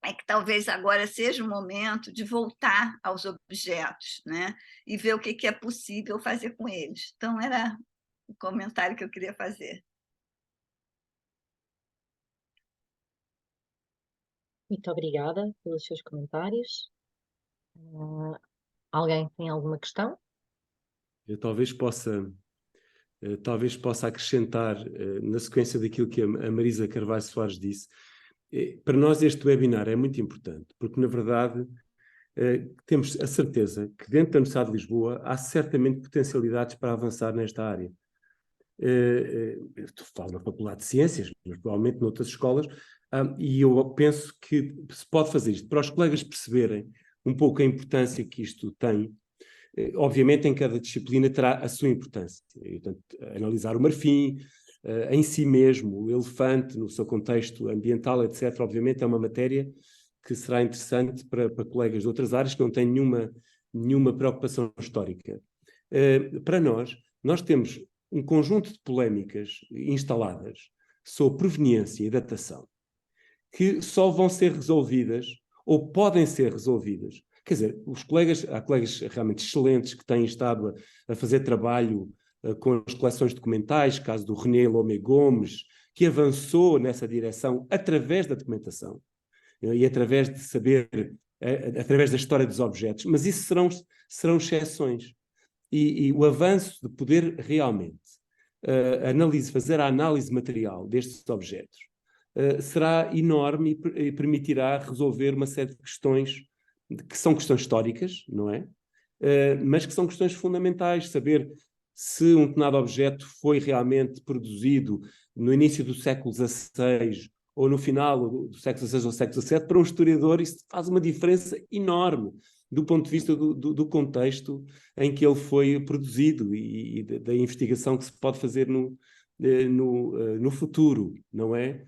é que talvez agora seja o momento de voltar aos objetos, né, e ver o que é possível fazer com eles. Então, era o comentário que eu queria fazer. Muito obrigada pelos seus comentários. Alguém tem alguma questão? Eu talvez possa acrescentar, na sequência daquilo que a Marisa Carvalho Soares disse. Para nós este webinar é muito importante, porque, na verdade, temos a certeza que dentro da Universidade de Lisboa há certamente potencialidades para avançar nesta área. Eu falo na Faculdade de Ciências, mas provavelmente noutras escolas, e eu penso que se pode fazer isto para os colegas perceberem um pouco a importância que isto tem. Obviamente, em cada disciplina terá a sua importância. Portanto, analisar o marfim em si mesmo, o elefante no seu contexto ambiental, etc., obviamente é uma matéria que será interessante para colegas de outras áreas que não têm nenhuma preocupação histórica. Para nós temos um conjunto de polémicas instaladas sobre proveniência e datação que só vão ser resolvidas ou podem ser resolvidas. Quer dizer, há colegas realmente excelentes que têm estado a fazer trabalho com as coleções documentais, caso do René Lomé Gomes, que avançou nessa direção através da documentação e através de saber, através da história dos objetos, mas isso serão exceções. E o avanço de poder realmente fazer a análise material destes objetos será enorme e permitirá resolver uma série de questões que são questões históricas, não é? Mas que são questões fundamentais, saber se um determinado objeto foi realmente produzido no início do século XVI ou no final do século XVI ou século XVII. Para um historiador isso faz uma diferença enorme do ponto de vista do contexto em que ele foi produzido e da investigação que se pode fazer no futuro, não é?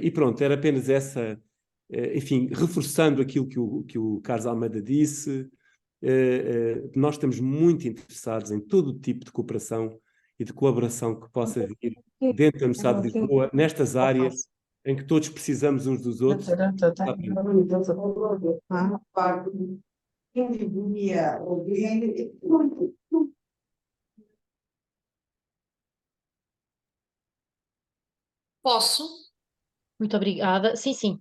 E pronto, era apenas essa... enfim, reforçando aquilo que o Carlos Almeida disse, nós estamos muito interessados em todo o tipo de cooperação e de colaboração que possa vir dentro da Universidade de Lisboa, nestas áreas em que todos precisamos uns dos outros. Posso? Muito obrigada. Sim, sim.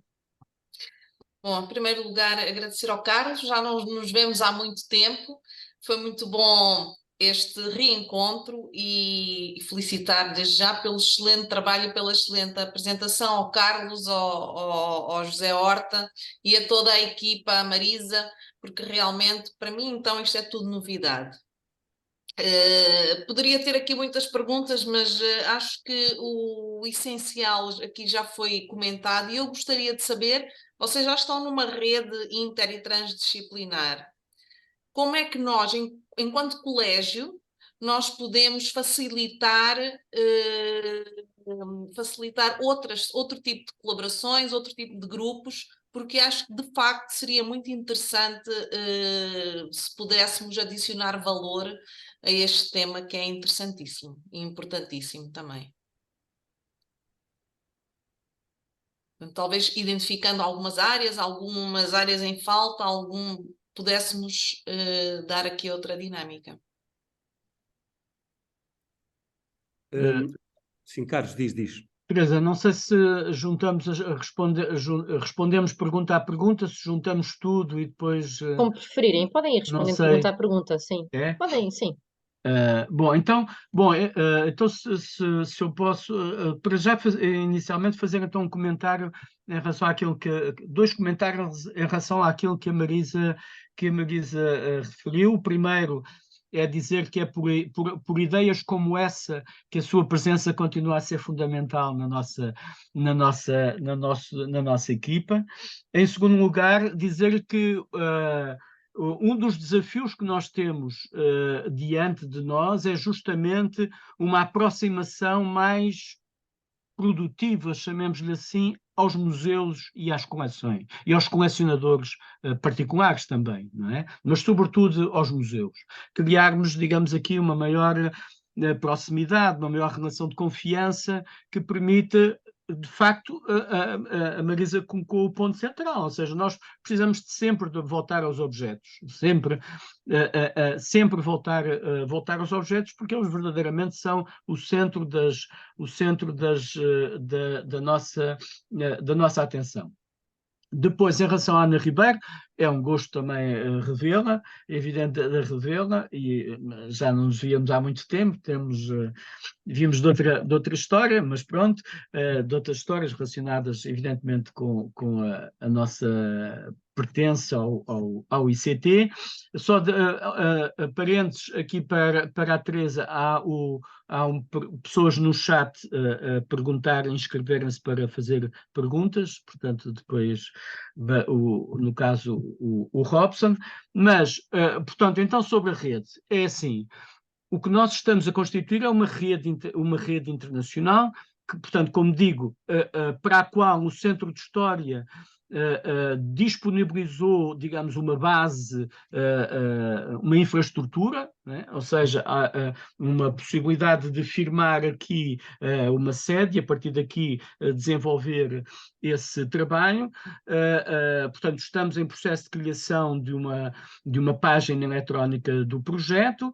Bom, em primeiro lugar, agradecer ao Carlos, já não nos vemos há muito tempo, foi muito bom este reencontro e felicitar desde já pelo excelente trabalho e pela excelente apresentação ao Carlos, ao José Horta e a toda a equipa, a Marisa, porque realmente, para mim, então, isto é tudo novidade. Poderia ter aqui muitas perguntas, mas acho que o essencial aqui já foi comentado e eu gostaria de saber, vocês já estão numa rede inter e transdisciplinar. Como é que nós, enquanto colégio, nós podemos facilitar, outro tipo de colaborações, outro tipo de grupos, porque acho que de facto seria muito interessante se pudéssemos adicionar valor a este tema que é interessantíssimo e importantíssimo também. Portanto, talvez identificando algumas áreas em falta, pudéssemos dar aqui outra dinâmica. Sim, Carlos, diz. Teresa, não sei se juntamos respondemos pergunta a pergunta, se juntamos tudo e depois. Como preferirem. Podem ir Não respondendo sei. pergunta a pergunta, sim. É? Podem, sim. Então se eu posso, para já inicialmente fazer então um comentário em relação àquilo dois comentários em relação àquilo que a Marisa referiu. O primeiro é dizer que é por ideias como essa que a sua presença continua a ser fundamental na nossa equipa. Em segundo lugar, dizer que um dos desafios que nós temos diante de nós é justamente uma aproximação mais produtiva, chamemos-lhe assim, aos museus e às coleções, e aos colecionadores particulares também, não é? Mas sobretudo aos museus. Criarmos, digamos aqui, uma maior proximidade, uma maior relação de confiança que permita, de facto, a Marisa colocou o ponto central, ou seja, nós precisamos sempre de voltar aos objetos, sempre voltar aos objetos, porque eles verdadeiramente são o centro da nossa atenção. Depois, em relação à Ana Ribeiro, é um gosto também revê-la, é evidente de revê-la, e já não nos víamos há muito tempo, vimos de outra história, mas pronto, de outras histórias relacionadas, evidentemente, com a nossa pertença ao ICT. Só de parênteses aqui para a Teresa, há pessoas no chat a perguntarem, inscreverem-se para fazer perguntas, portanto, depois, no caso, o Robson. Mas, portanto, então sobre a rede, é assim, o que nós estamos a constituir é uma rede internacional, que, portanto, como digo, para a qual o Centro de História disponibilizou, digamos, uma base, uma infraestrutura, né? Ou seja, há uma possibilidade de firmar aqui uma sede e a partir daqui desenvolver esse trabalho. Portanto, estamos em processo de criação de uma página eletrónica do projeto.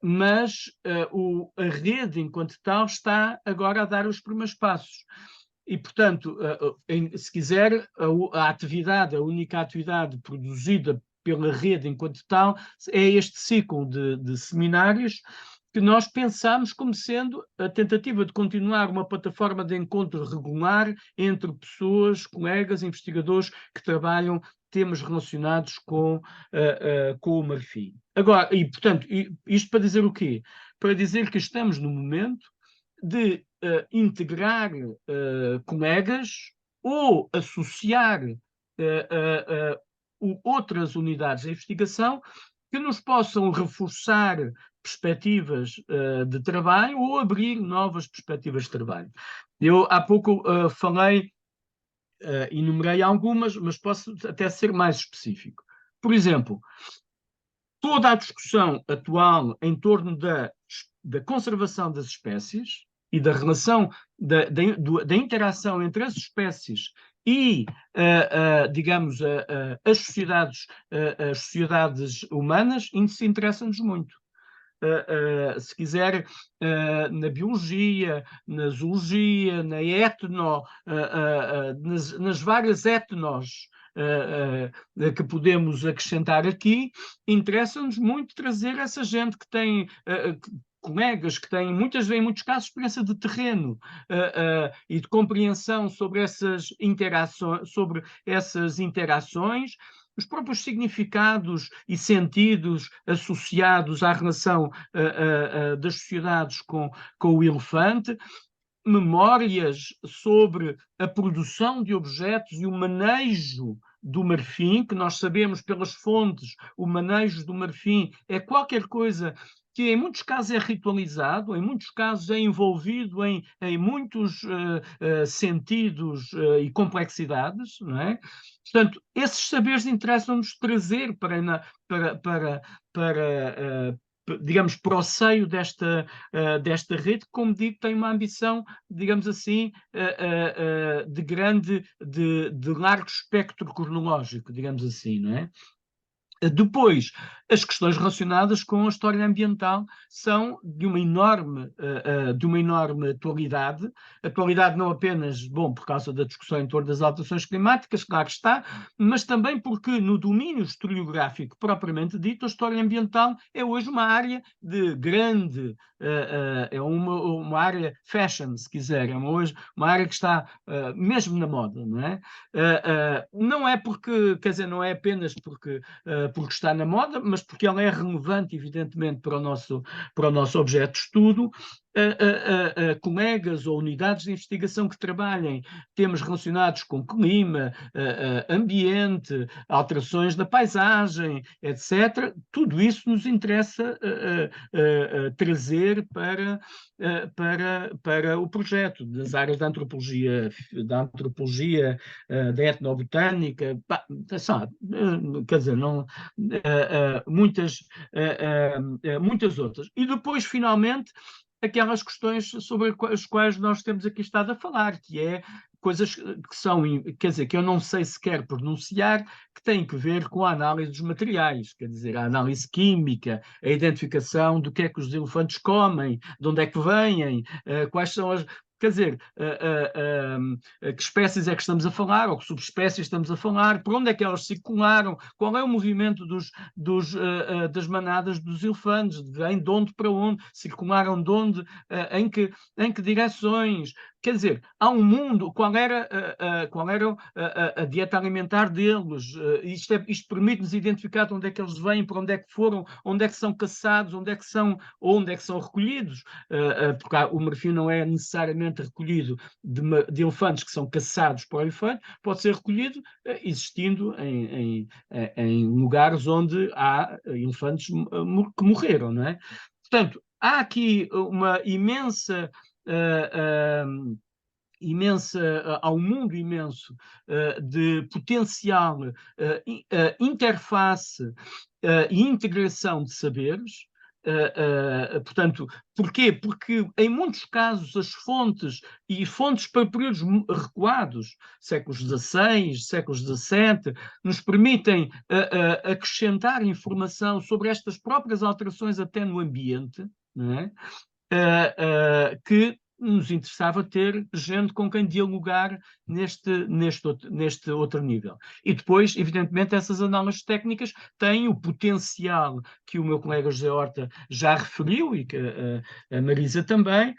Mas a rede, enquanto tal, está agora a dar os primeiros passos. E, portanto, se quiser, a única atividade produzida pela rede enquanto tal é este ciclo de seminários que nós pensamos como sendo a tentativa de continuar uma plataforma de encontro regular entre pessoas, colegas, investigadores que trabalham temas relacionados com o Marfim. Agora, e portanto, isto para dizer o quê? Para dizer que estamos no momento de integrar colegas ou associar outras unidades de investigação que nos possam reforçar perspectivas de trabalho ou abrir novas perspectivas de trabalho. Eu há pouco falei, enumerei algumas, mas posso até ser mais específico. Por exemplo, toda a discussão atual em torno da conservação das espécies e da relação da interação entre as espécies e, digamos, as sociedades humanas, isso interessa-nos muito. se quiser, na biologia, na zoologia, na etno, nas várias etnos que podemos acrescentar aqui, interessa-nos muito trazer essa gente que tem colegas que têm, em muitos casos, experiência de terreno e de compreensão sobre essas interações, os próprios significados e sentidos associados à relação das sociedades com o elefante, memórias sobre a produção de objetos e o manejo do marfim, que nós sabemos pelas fontes, o manejo do marfim é qualquer coisa que em muitos casos é ritualizado, em muitos casos é envolvido em muitos sentidos e complexidades, não é? Portanto, esses saberes interessam-nos trazer digamos, para o seio desta rede, que, como digo, tem uma ambição, digamos assim, de largo espectro cronológico, digamos assim, não é? Depois, as questões relacionadas com a história ambiental são de uma enorme atualidade. Atualidade não apenas, por causa da discussão em torno das alterações climáticas, claro que está, mas também porque no domínio historiográfico propriamente dito, a história ambiental é hoje uma área de grande, é uma área fashion, se quiser, é hoje uma área que está mesmo na moda, não é? Não é porque, quer dizer, não é apenas porque está na moda, mas porque ela é relevante, evidentemente, para o nosso objeto de estudo. Colegas ou unidades de investigação que trabalhem temas relacionados com clima, ambiente, alterações da paisagem, etc., tudo isso nos interessa trazer para o projeto das áreas da antropologia, da etnobotânica, sabe, quer dizer, não, muitas outras. E depois, finalmente, aquelas questões sobre as quais nós temos aqui estado a falar, que é coisas que são, quer dizer, que eu não sei sequer pronunciar, que têm que ver com a análise dos materiais, quer dizer, a análise química, a identificação do que é que os elefantes comem, de onde é que vêm, quais são as... Quer dizer, que espécies é que estamos a falar, ou que subespécies estamos a falar, por onde é que elas circularam, qual é o movimento das manadas dos elefantes, vêm de onde para onde, circularam de onde, em que direções. Quer dizer, há um mundo, qual era a dieta alimentar deles, isto permite-nos identificar de onde é que eles vêm, para onde é que foram, onde é que são caçados, onde é que são recolhidos, porque o marfim não é necessariamente recolhido de elefantes que são caçados por elefante, pode ser recolhido existindo em lugares onde há elefantes que morreram, não é? Portanto, há aqui uma imensa há um mundo imenso de potencial interface e integração de saberes. Portanto, porquê? Porque em muitos casos as fontes para períodos recuados, séculos XVI, séculos XVII, nos permitem acrescentar informação sobre estas próprias alterações até no ambiente, não é? Que nos interessava ter gente com quem dialogar neste outro nível. E depois, evidentemente, essas análises técnicas têm o potencial que o meu colega José Horta já referiu, e que a Marisa também,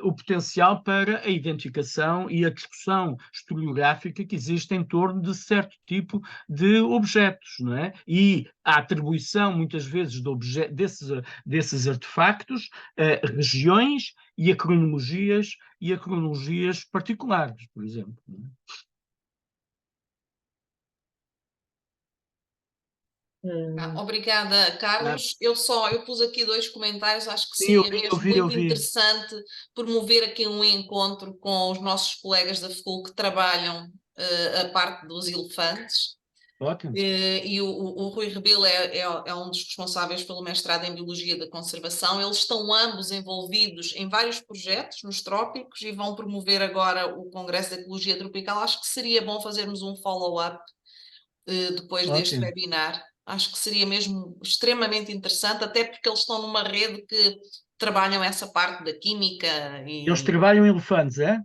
o potencial para a identificação e a discussão historiográfica que existe em torno de certo tipo de objetos, não é? E a atribuição, muitas vezes, desses artefactos a regiões e a cronologias particulares, por exemplo. Obrigada, Carlos. Eu pus aqui 2 comentários, acho que seria mesmo muito interessante promover aqui um encontro com os nossos colegas da FCUL que trabalham a parte dos elefantes. Ótimo. E o Rui Rebelo é um dos responsáveis pelo mestrado em Biologia da Conservação. Eles estão ambos envolvidos em vários projetos nos trópicos e vão promover agora o Congresso de Ecologia Tropical. Acho que seria bom fazermos um follow-up depois deste webinar. Acho que seria mesmo extremamente interessante, até porque eles estão numa rede que trabalham essa parte da química. Eles trabalham elefantes, é?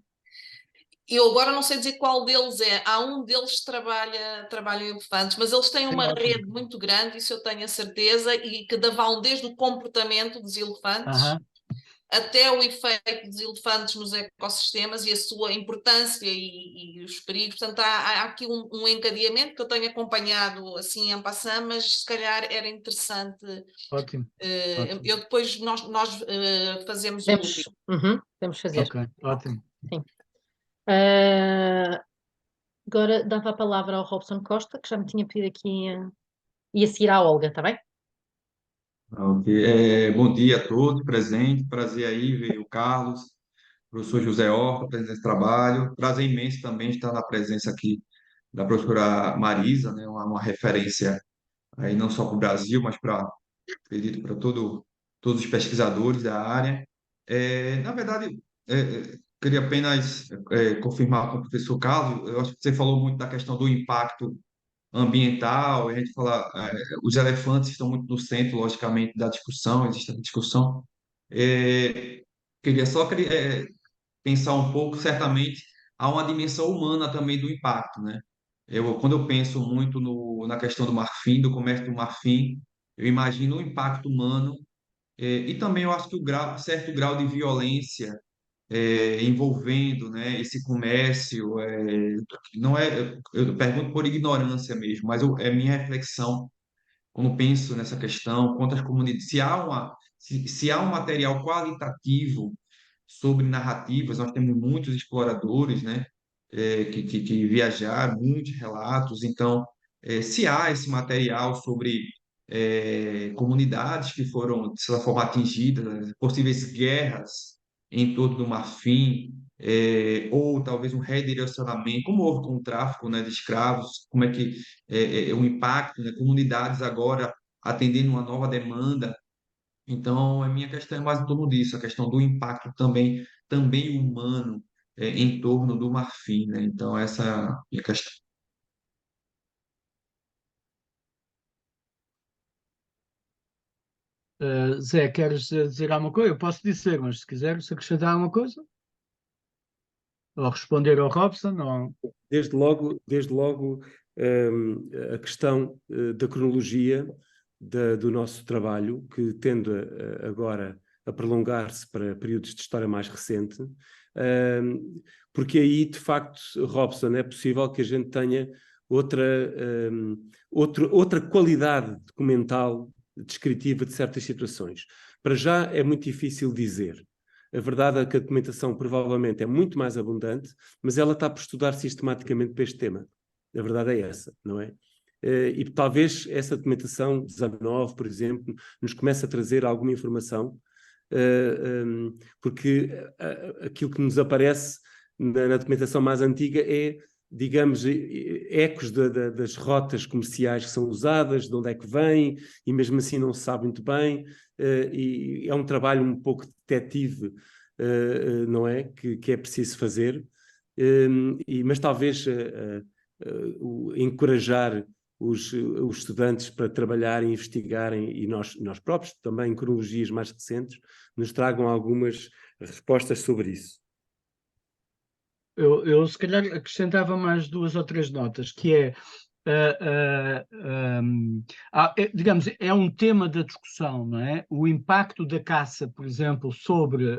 Eu agora não sei dizer qual deles é. Há um deles que trabalha em elefantes, mas eles têm uma rede muito grande, isso eu tenho a certeza, e que vão desde o comportamento dos elefantes até o efeito dos elefantes nos ecossistemas e a sua importância e os perigos. Portanto, há aqui um encadeamento que eu tenho acompanhado assim em passant, mas se calhar era interessante. Ótimo. Eu depois nós fazemos o looping. Podemos fazer. Ok, ótimo. Sim. Agora dava a palavra ao Robson Costa, que já me tinha pedido aqui, e a seguir à Olga, está bem? Ok. Bom dia a todos presentes. Prazer aí ver o Carlos, o professor José Horta, presente nesse trabalho. Prazer imenso também estar na presença aqui da professora Marisa, né? Uma referência aí não só para o Brasil, mas acredito, para todos os pesquisadores da área. Na verdade, queria apenas confirmar com o professor Carlos. Eu acho que você falou muito da questão do impacto ambiental, a gente fala, os elefantes estão muito no centro, logicamente, da discussão, existe a discussão. É, queria só pensar um pouco, certamente, há uma dimensão humana também do impacto, né? Quando eu penso muito na questão do marfim, do comércio do marfim, eu imagino o impacto humano, e também eu acho que certo grau de violência envolvendo, né, esse comércio, não é, eu pergunto por ignorância mesmo, mas é minha reflexão quando penso nessa questão, quantas comunidades, se há um material qualitativo sobre narrativas, nós temos muitos exploradores, né, que viajaram, muitos relatos, então, se há esse material sobre comunidades que foram, de certa forma, atingidas, né, possíveis guerras em torno do Marfim, ou talvez um redirecionamento, como houve com o tráfico, né, de escravos, como é que o impacto, né, comunidades agora atendendo uma nova demanda. Então, a minha questão é mais em torno disso, a questão do impacto também humano em torno do Marfim, né? Então, essa é a minha questão. Zé, queres dizer alguma coisa? Eu posso dizer, mas se quiseres acrescentar alguma coisa? Ou responder ao Robson? Ou... Desde logo, a questão da cronologia do nosso trabalho, que tende agora a prolongar-se para períodos de história mais recente, porque aí, de facto, Robson, é possível que a gente tenha outra qualidade documental, descritiva de certas situações. Para já é muito difícil dizer. A verdade é que a documentação provavelmente é muito mais abundante, mas ela está por estudar sistematicamente para este tema. A verdade é essa, não é? E talvez essa documentação 19, por exemplo, nos comece a trazer alguma informação, porque aquilo que nos aparece na documentação mais antiga é, digamos, ecos das rotas comerciais que são usadas, de onde é que vêm, e mesmo assim não se sabe muito bem, e é um trabalho um pouco detetive, não é? Que é preciso fazer, mas talvez encorajar os estudantes para trabalharem, investigarem, e nós próprios, também em cronologias mais recentes, nos tragam algumas respostas sobre isso. Eu se calhar acrescentava mais 2 ou 3 notas, que é, digamos, é um tema da discussão, não é? O impacto da caça, por exemplo, sobre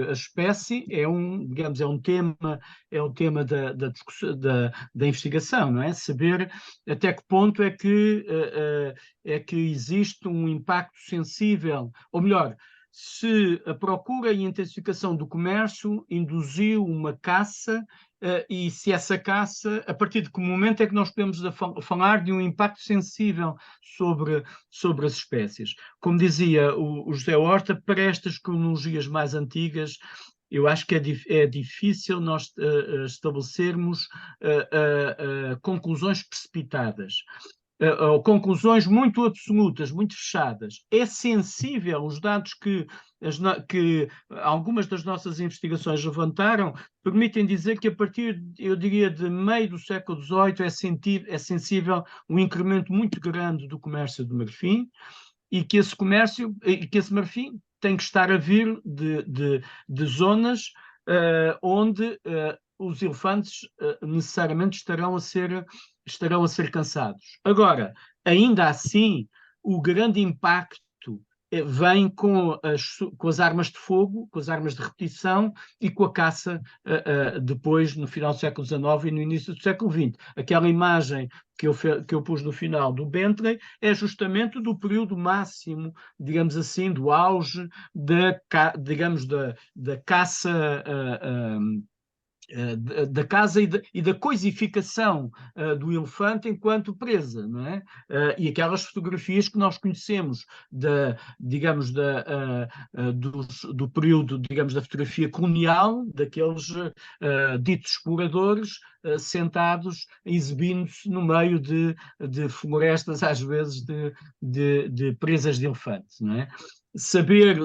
a espécie digamos, é um tema da discussão, da investigação, não é? Saber até que ponto é que existe um impacto sensível, ou melhor, se a procura e intensificação do comércio induziu uma caça, e se essa caça, a partir de que momento é que nós podemos falar de um impacto sensível sobre as espécies. Como dizia o José Horta, para estas cronologias mais antigas, eu acho que é difícil nós estabelecermos conclusões precipitadas. conclusões muito absolutas, muito fechadas. É sensível, os dados que algumas das nossas investigações levantaram permitem dizer que a partir, eu diria, de meio do século XVIII é sensível um incremento muito grande do comércio de marfim, e que esse marfim tem que estar a vir de zonas onde os elefantes necessariamente estarão a ser cansados. Agora, ainda assim, o grande impacto vem com as armas de fogo, com as armas de repetição e com a caça depois, no final do século XIX e no início do século XX. Aquela imagem que eu pus no final do Bentley é justamente do período máximo, digamos assim, do auge da caça da caça e da coisificação do elefante enquanto presa, não é? E aquelas fotografias que nós conhecemos do período, digamos, da fotografia colonial, daqueles ditos exploradores sentados, exibindo-se no meio de florestas, às vezes, de presas de elefantes, não é? Saber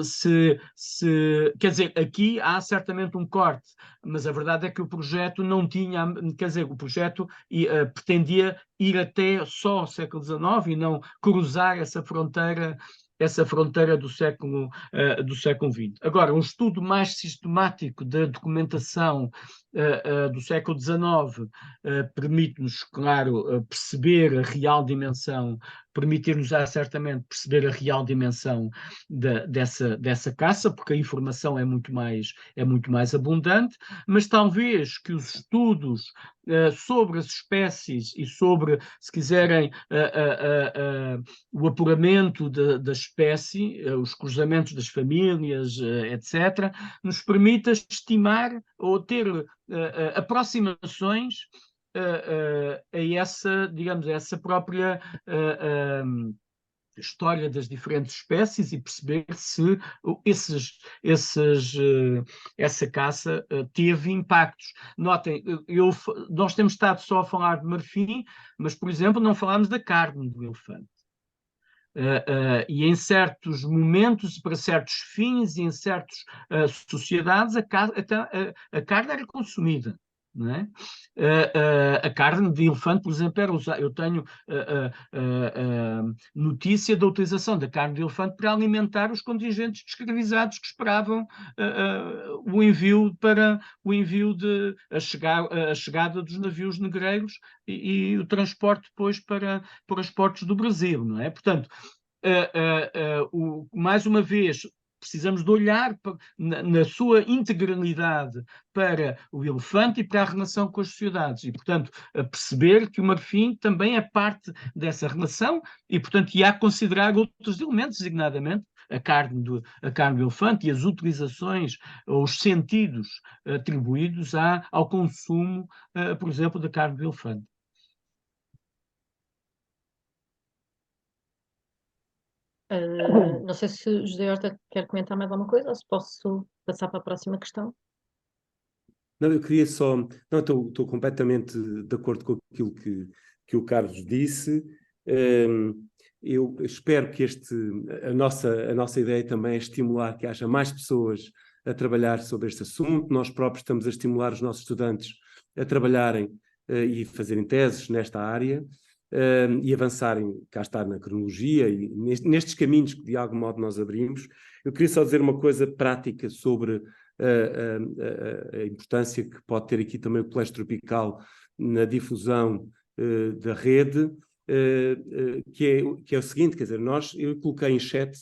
quer dizer, aqui há certamente um corte, mas a verdade é que o projeto não tinha, quer dizer, o projeto pretendia ir até só o século XIX e não cruzar essa fronteira do século XX. Agora, um estudo mais sistemático da documentação do século XIX permite-nos, claro, perceber a real dimensão, permitir-nos certamente perceber a real dimensão dessa caça, porque a informação é muito mais abundante, mas talvez que os estudos sobre as espécies e sobre, se quiserem, o apuramento da espécie, os cruzamentos das famílias, etc., nos permita estimar ou ter aproximações a essa, digamos, a essa própria história das diferentes espécies e perceber se essa caça teve impactos. Notem, nós temos estado só a falar de marfim, mas, por exemplo, não falámos da carne do elefante. E em certos momentos, para certos fins e em certas sociedades, a carne era consumida. Não é? A carne de elefante, por exemplo, era usada. Eu tenho notícia da utilização da carne de elefante para alimentar os contingentes de escravizados que esperavam a chegada dos navios negreiros e o transporte depois para os portos do Brasil, não é? Portanto, mais uma vez, precisamos de olhar na sua integralidade para o elefante e para a relação com as sociedades e, portanto, perceber que o marfim também é parte dessa relação e, portanto, há a considerar outros elementos, designadamente a carne do elefante e as utilizações ou os sentidos atribuídos ao consumo, por exemplo, da carne do elefante. Não sei se o José Horta quer comentar mais alguma coisa ou se posso passar para a próxima questão. Não, eu queria só... Não, estou completamente de acordo com aquilo que o Carlos disse. Eu espero que a nossa ideia também é estimular que haja mais pessoas a trabalhar sobre este assunto. Nós próprios estamos a estimular os nossos estudantes a trabalharem e fazerem teses nesta área. E avançarem, cá está, na cronologia e nestes caminhos que de algum modo nós abrimos. Eu queria só dizer uma coisa prática sobre a importância que pode ter aqui também o colégio tropical na difusão da rede, que é o seguinte, quer dizer, eu coloquei em chat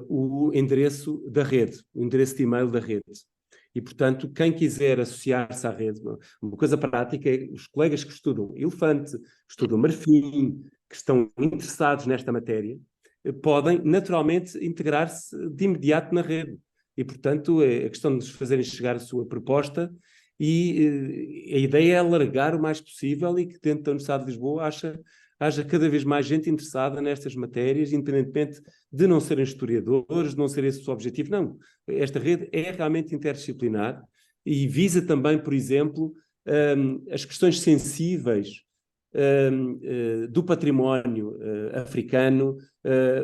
o endereço da rede, o endereço de e-mail da rede. E, portanto, quem quiser associar-se à rede, uma coisa prática é os colegas que estudam elefante, que estudam marfim, que estão interessados nesta matéria, podem naturalmente integrar-se de imediato na rede. E, portanto, é a questão de nos fazerem chegar a sua proposta e a ideia é alargar o mais possível e que dentro da Universidade de Lisboa haja cada vez mais gente interessada nestas matérias, independentemente de não serem historiadores, de não ser esse o objetivo. Não, esta rede é realmente interdisciplinar e visa também, por exemplo, as questões sensíveis do património africano,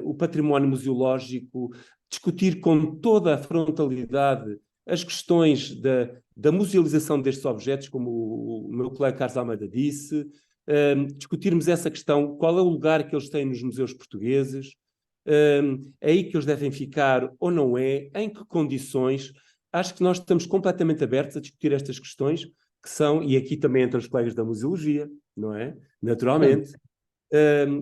o património museológico, discutir com toda a frontalidade as questões da musealização destes objetos, como o meu colega Carlos Almeida disse, discutirmos essa questão, qual é o lugar que eles têm nos museus portugueses, é aí que eles devem ficar ou não é, em que condições. Acho que nós estamos completamente abertos a discutir estas questões, que são, e aqui também entram os colegas da museologia, não é? Naturalmente.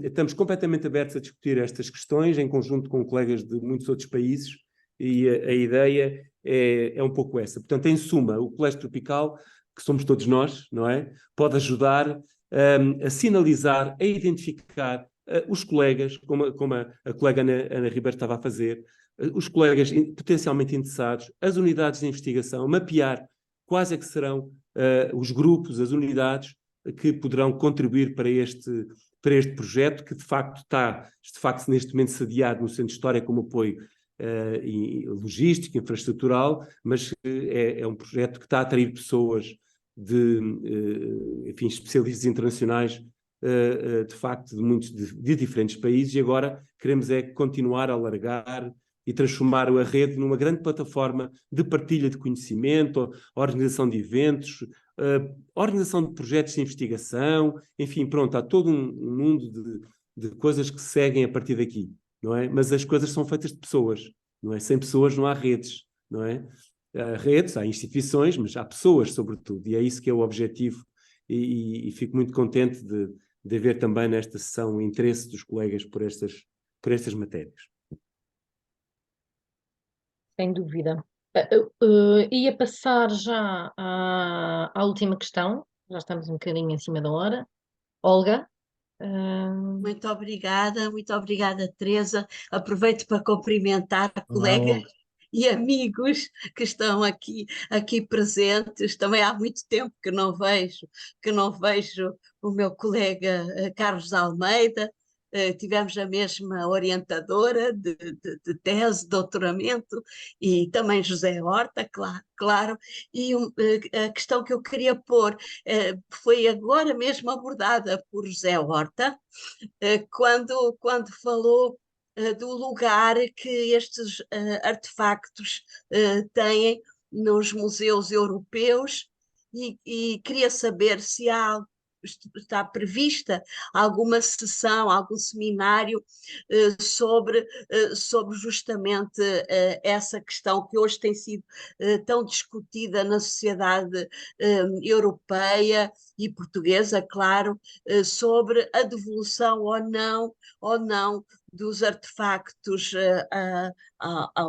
Estamos completamente abertos a discutir estas questões em conjunto com colegas de muitos outros países, e a ideia é um pouco essa. Portanto, em suma, o Colégio Tropical, que somos todos nós, não é? Pode ajudar a sinalizar, a identificar os colegas, como a colega Ana Ribeiro estava a fazer, os colegas potencialmente interessados, as unidades de investigação, mapear quais é que serão os grupos, as unidades que poderão contribuir para este projeto, que de facto está neste momento sediado no Centro de História como apoio logístico, infraestrutural, mas é um projeto que está a atrair pessoas enfim, especialistas internacionais, de facto, de diferentes países, e agora queremos continuar a alargar e transformar a rede numa grande plataforma de partilha de conhecimento, organização de eventos, organização de projetos de investigação, enfim, pronto, há todo um mundo de coisas que seguem a partir daqui, não é? Mas as coisas são feitas de pessoas, não é? Sem pessoas não há redes, não é? Há redes, há instituições, mas há pessoas, sobretudo, e é isso que é o objetivo, e fico muito contente de haver também nesta sessão o interesse dos colegas por estas matérias. Sem dúvida. Ia passar já à última questão, já estamos um bocadinho em cima da hora. Olga? Muito obrigada, Teresa. Aproveito para cumprimentar colegas e amigos que estão aqui presentes. Também há muito tempo que não vejo o meu colega Carlos Almeida. Tivemos a mesma orientadora de tese, de doutoramento, e também José Horta, claro. E a questão que eu queria pôr foi agora mesmo abordada por José Horta, quando falou do lugar que estes artefactos têm nos museus europeus, e queria saber se está prevista alguma sessão, algum seminário sobre justamente essa questão que hoje tem sido tão discutida na sociedade europeia e portuguesa, claro, sobre a devolução ou não dos artefactos,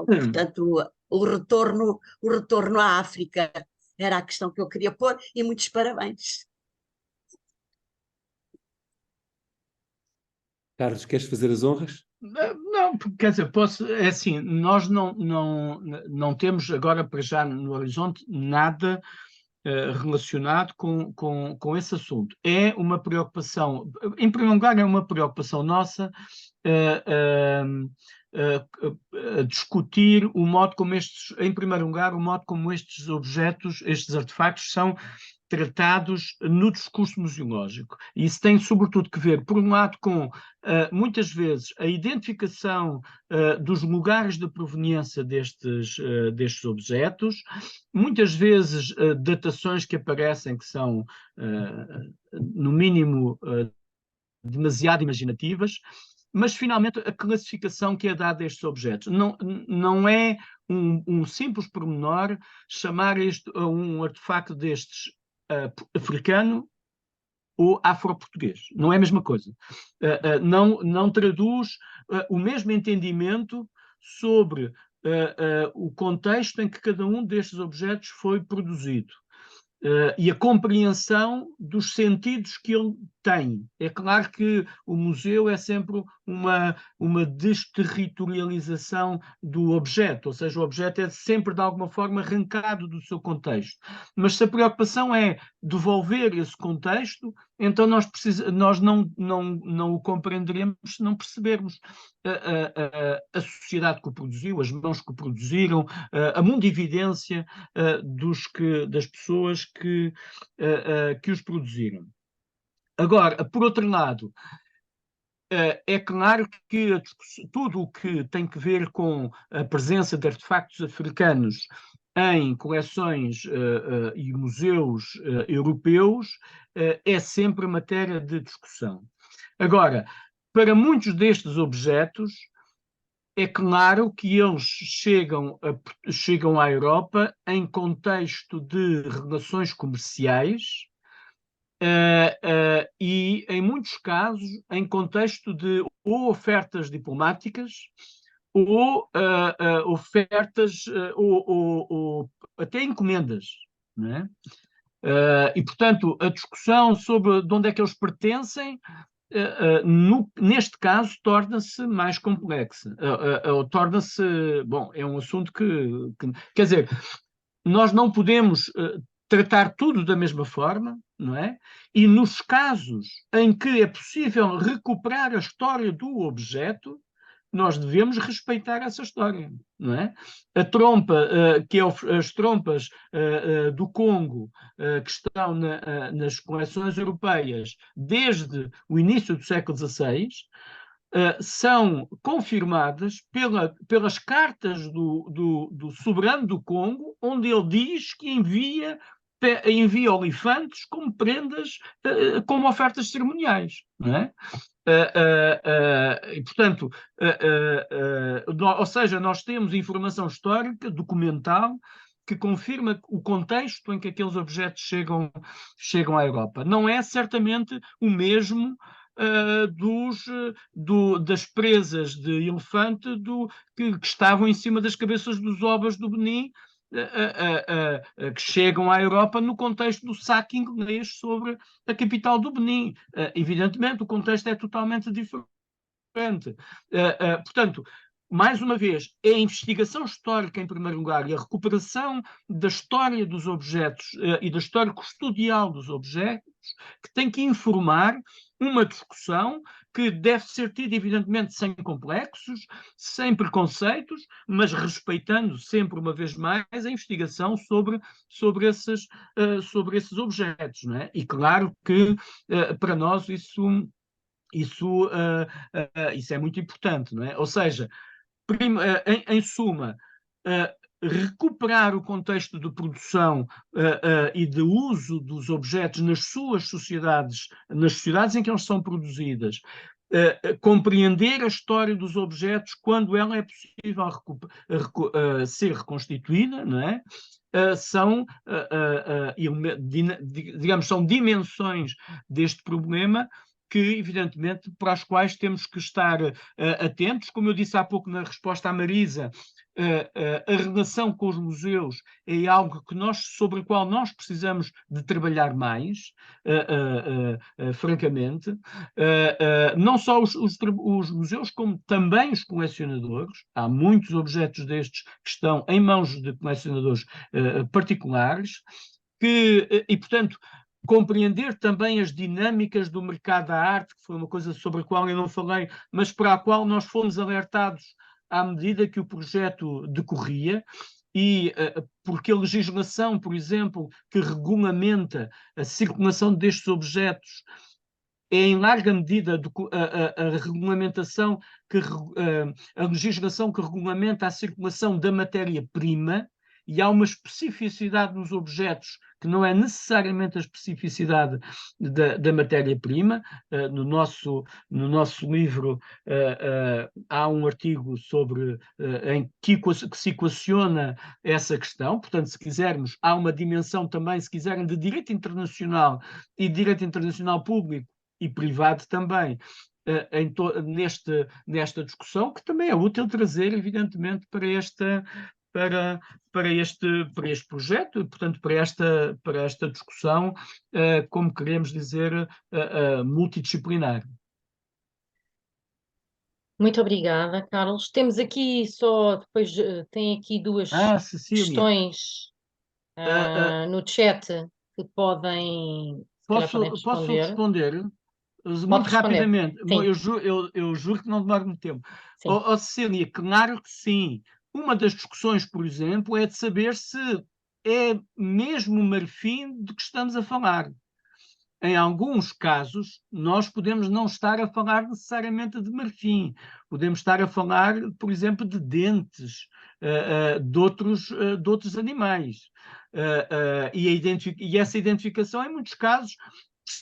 portanto, o retorno à África. Era a questão que eu queria pôr, e muitos parabéns. Carlos, queres fazer as honras? Não, quer dizer, é assim, nós não temos agora para já no horizonte nada relacionado com esse assunto. É uma preocupação, em primeiro lugar, é uma preocupação nossa discutir o modo como em primeiro lugar, o modo como estes objetos, estes artefactos são tratados no discurso museológico. E isso tem sobretudo que ver, por um lado, com muitas vezes a identificação dos lugares de proveniência destes objetos, muitas vezes datações que aparecem que são, no mínimo, demasiado imaginativas, mas finalmente a classificação que é dada a estes objetos. Não é um simples pormenor chamar um artefacto destes africano ou afro-português. Não é a mesma coisa. Não traduz o mesmo entendimento sobre o contexto em que cada um destes objetos foi produzido. E a compreensão dos sentidos que ele tem. É claro que o museu é sempre uma desterritorialização do objeto, ou seja, o objeto é sempre de alguma forma arrancado do seu contexto. Mas se a preocupação é devolver esse contexto, então nós não o compreenderemos se não percebermos a sociedade que o produziu, as mãos que o produziram, a mundividência das pessoas que os produziram. Agora, por outro lado, é claro que tudo o que tem que ver com a presença de artefactos africanos em coleções e museus europeus é sempre matéria de discussão. Agora, para muitos destes objetos, é claro que eles chegam à Europa em contexto de relações comerciais, e, em muitos casos, em contexto de ou ofertas diplomáticas ou ofertas ou até encomendas, não é? E, portanto, a discussão sobre de onde é que eles pertencem, neste caso, torna-se mais complexa. Torna-se, bom, é um assunto que quer dizer, nós não podemos tratar tudo da mesma forma, não é? E nos casos em que é possível recuperar a história do objeto, nós devemos respeitar essa história, não é? A trompa, que é as trompas do Congo, que estão nas coleções europeias desde o início do século XVI, são confirmadas pelas cartas do soberano do Congo, onde ele diz que envia olifantes como prendas, como ofertas cerimoniais, não é? E, portanto, ou seja, nós temos informação histórica, documental, que confirma o contexto em que aqueles objetos chegam à Europa. Não é certamente o mesmo das presas de elefante que estavam em cima das cabeças dos ovas do Benin, que chegam à Europa no contexto do saque inglês sobre a capital do Benin. Evidentemente, o contexto é totalmente diferente. Portanto, mais uma vez, é a investigação histórica, em primeiro lugar, e a recuperação da história dos objetos e da história custodial dos objetos que tem que informar uma discussão que deve ser tida, evidentemente, sem complexos, sem preconceitos, mas respeitando sempre, uma vez mais, a investigação sobre esses objetos, não é? E claro que, para nós, isso é muito importante, não é? Ou seja, em suma, recuperar o contexto de produção e de uso dos objetos nas sociedades em que eles são produzidas, compreender a história dos objetos quando ela é possível ser reconstituída, não é? Digamos, são dimensões deste problema que, evidentemente, para as quais temos que estar atentos. Como eu disse há pouco na resposta à Marisa, a relação com os museus é algo sobre o qual nós precisamos de trabalhar mais, francamente. Não só os museus, como também os colecionadores. Há muitos objetos destes que estão em mãos de colecionadores particulares, e, portanto, compreender também as dinâmicas do mercado da arte, que foi uma coisa sobre a qual eu não falei, mas para a qual nós fomos alertados à medida que o projeto decorria, e porque a legislação, por exemplo, que regulamenta a circulação destes objetos é, em larga medida, a regulamentação, a legislação que regulamenta a circulação da matéria-prima, e há uma especificidade nos objetos que não é necessariamente a especificidade da matéria-prima. No nosso livro há um artigo em que se equaciona essa questão. Portanto, se quisermos, há uma dimensão também, se quiserem, de direito internacional e direito internacional público e privado também, nesta discussão, que também é útil trazer, evidentemente, para este projeto, portanto, para esta discussão, como queremos dizer, multidisciplinar. Muito obrigada, Carlos. Temos aqui depois tem aqui duas questões no chat que podem Posso responder? Muito rapidamente. Eu juro que não demora muito tempo. Cecília, claro que sim. Uma das discussões, por exemplo, é de saber se é mesmo o marfim de que estamos a falar. em alguns casos, nós podemos não estar a falar necessariamente de marfim, podemos estar a falar, por exemplo, de dentes de outros animais. E essa identificação, em muitos casos,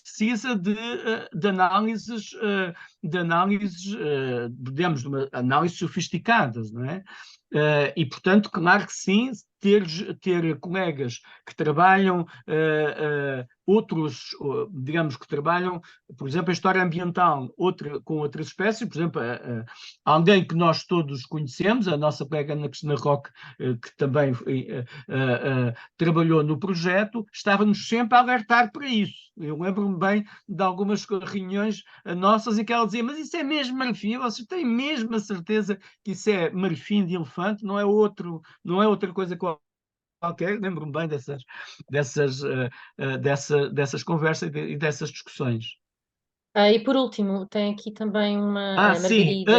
precisa de análises, digamos, de análises sofisticadas, não é? E, portanto, claro que sim, ter colegas que trabalham outros, digamos, que trabalham, por exemplo, a história ambiental com outras espécies, por exemplo, alguém que nós todos conhecemos, a nossa colega Ana Cristina Roque, que também trabalhou no projeto, estava-nos sempre a alertar para isso. Eu lembro-me bem de algumas reuniões nossas em que ela dizia, mas isso é mesmo marfim? Vocês têm mesmo a certeza que isso é marfim de elefante? Não é outra coisa qualquer? Lembro-me bem dessas conversas e dessas discussões. E por último, tem aqui também a Sim, Margarida.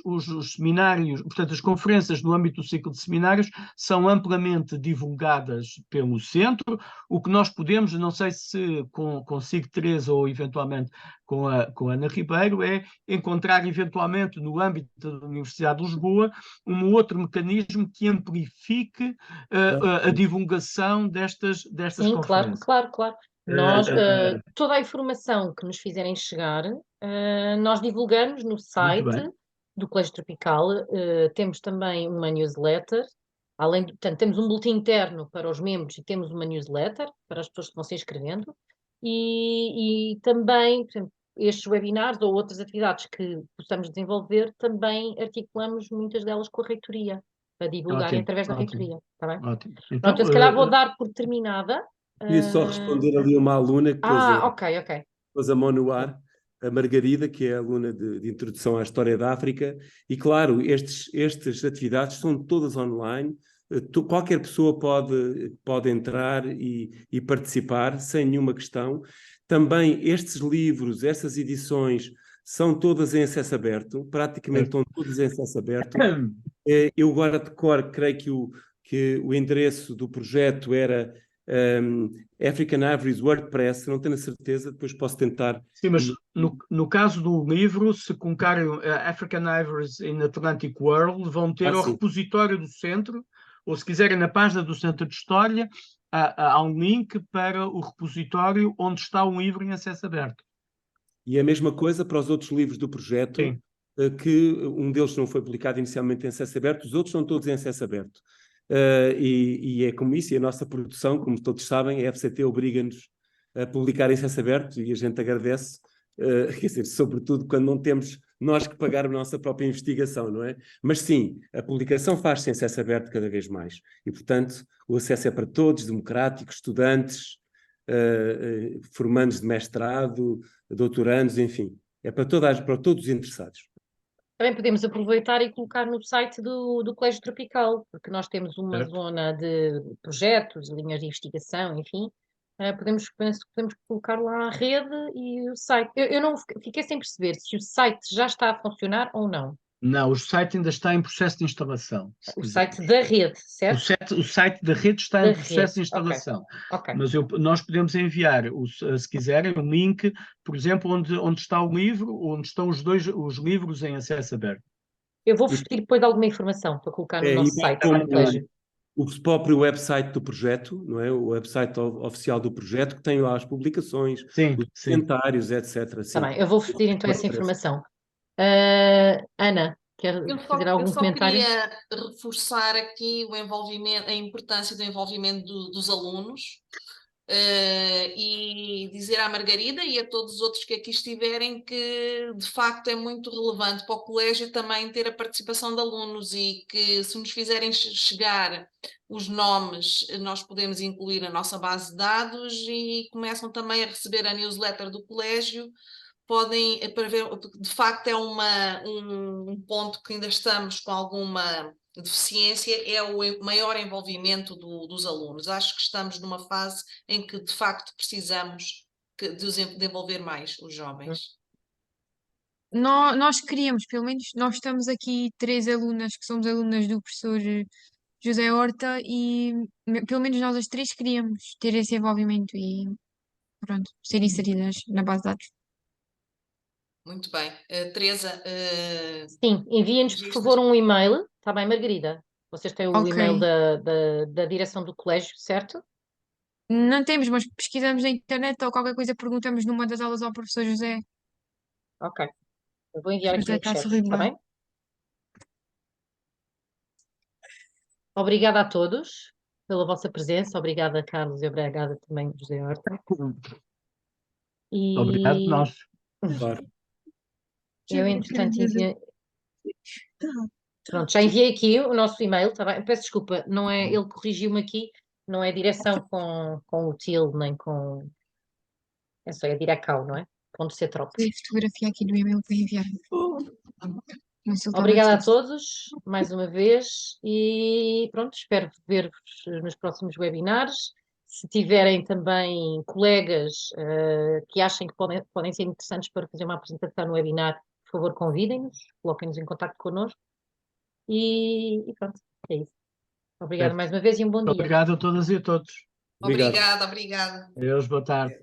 os seminários, portanto, as conferências no âmbito do ciclo de seminários são amplamente divulgadas pelo centro. O que nós podemos, não sei se consigo, Teresa, ou eventualmente com a Ana Ribeiro, é encontrar eventualmente no âmbito da Universidade de Lisboa um outro mecanismo que amplifique a divulgação destas Sim, claro, conferências. claro. Nós, toda a informação que nos fizerem chegar, nós divulgamos no Muito site bem. do Colégio Tropical. Temos também uma newsletter, portanto, temos um boletim interno para os membros e temos uma newsletter para as pessoas que vão se inscrevendo. E também, por exemplo, estes webinars ou outras atividades que possamos desenvolver, também articulamos muitas delas com a reitoria, para divulgarem Ótimo, através da ótimo, reitoria, está bem? ótimo. Pronto, Então, eu se calhar vou dar por terminada. Queria só responder ali a uma aluna que Ok. pôs a mão no ar, a Margarida, que é aluna de Introdução à História da África, e claro, estas atividades são todas online, qualquer pessoa pode entrar e participar sem nenhuma questão. Também estes livros, essas edições, são todas em acesso aberto, praticamente estão todas em acesso aberto. Eu agora de cor creio que o endereço do projeto era African Ivories WordPress, não tenho a certeza, depois posso tentar. Sim, mas no caso do livro, se colocarem African Ivories in Atlantic World, vão ter ao sim. repositório do centro, ou se quiserem na página do Centro de História, há um link para o repositório onde está um livro em acesso aberto. E a mesma coisa para os outros livros do projeto, Sim. que um deles não foi publicado inicialmente em acesso aberto, os outros são todos em acesso aberto. E é como isso, e a nossa produção, como todos sabem, a FCT obriga-nos a publicar em acesso aberto e a gente agradece, quer dizer, sobretudo quando não temos nós que pagar a nossa própria investigação, não é? Mas sim, a publicação faz-se em acesso aberto cada vez mais e, portanto, o acesso é para todos, democrático, estudantes, formandos de mestrado, doutorandos, enfim, é para todos os interessados. Também podemos aproveitar e colocar no site do Colégio Tropical, porque nós temos uma Certo. zona de projetos, linhas de investigação, enfim. Podemos colocar lá a rede e o site. Eu não fiquei sem perceber se o site já está a funcionar ou não. Não, o site ainda está em processo de instalação. O site da rede, certo? O site da rede está em processo de instalação. Ok. Mas nós podemos enviar, se quiserem, um link, por exemplo, onde está o livro, onde estão os livros em acesso aberto. Eu vou pedir depois alguma informação para colocar no nosso site do colégio. O próprio website do projeto, não é? O website oficial do projeto, que tem lá as publicações, os comentários, etc. Está bem, eu vou pedir então essa informação. Ana, quer fazer algum comentário? Eu só queria reforçar aqui o envolvimento, a importância do envolvimento dos alunos e dizer à Margarida e a todos os outros que aqui estiverem que de facto é muito relevante para o colégio também ter a participação de alunos e que se nos fizerem chegar os nomes nós podemos incluir na nossa base de dados e começam também a receber a newsletter do colégio. Podem, para ver, de facto é um ponto que ainda estamos com alguma deficiência, é o maior envolvimento dos alunos. Acho que estamos numa fase em que de facto precisamos de envolver mais os jovens. Nós queríamos, pelo menos nós estamos aqui 3 alunas que somos alunas do professor José Horta e pelo menos nós as 3 queríamos ter esse envolvimento e pronto, serem inseridas na base de dados. Muito bem. Teresa, Sim, enviem-nos, por registras? favor, um e-mail. Está bem, Margarida? Vocês têm o Ok. e-mail da direção do colégio, certo? Não temos, mas pesquisamos na internet ou qualquer coisa perguntamos numa das aulas ao professor José. Ok. Eu vou enviar aqui José no está a chat, sorrir está bem. bem? Obrigada a todos pela vossa presença. Obrigada, Carlos, e obrigada também, José Horta. Obrigado, E nós. Claro. eu, entretanto, enviei. Pronto, já enviei aqui o nosso e-mail, está bem? Peço desculpa, não é, ele corrigiu-me aqui, não é direção com o til, nem com. É só, é Diracau, não é? Ponto C trop. Tem fotografia aqui do e-mail para enviar. Não sei se ele estava Obrigada a disposto. todos, mais uma vez, e pronto, espero ver-vos nos próximos webinars. Se tiverem também colegas que achem que podem ser interessantes para fazer uma apresentação no webinar, por favor, convidem-nos, coloquem-nos em contato connosco. E pronto, é isso. Obrigada Certo. mais uma vez e um bom dia. Obrigado a todas e a todos. Obrigado. Obrigada. Adeus, boa tarde.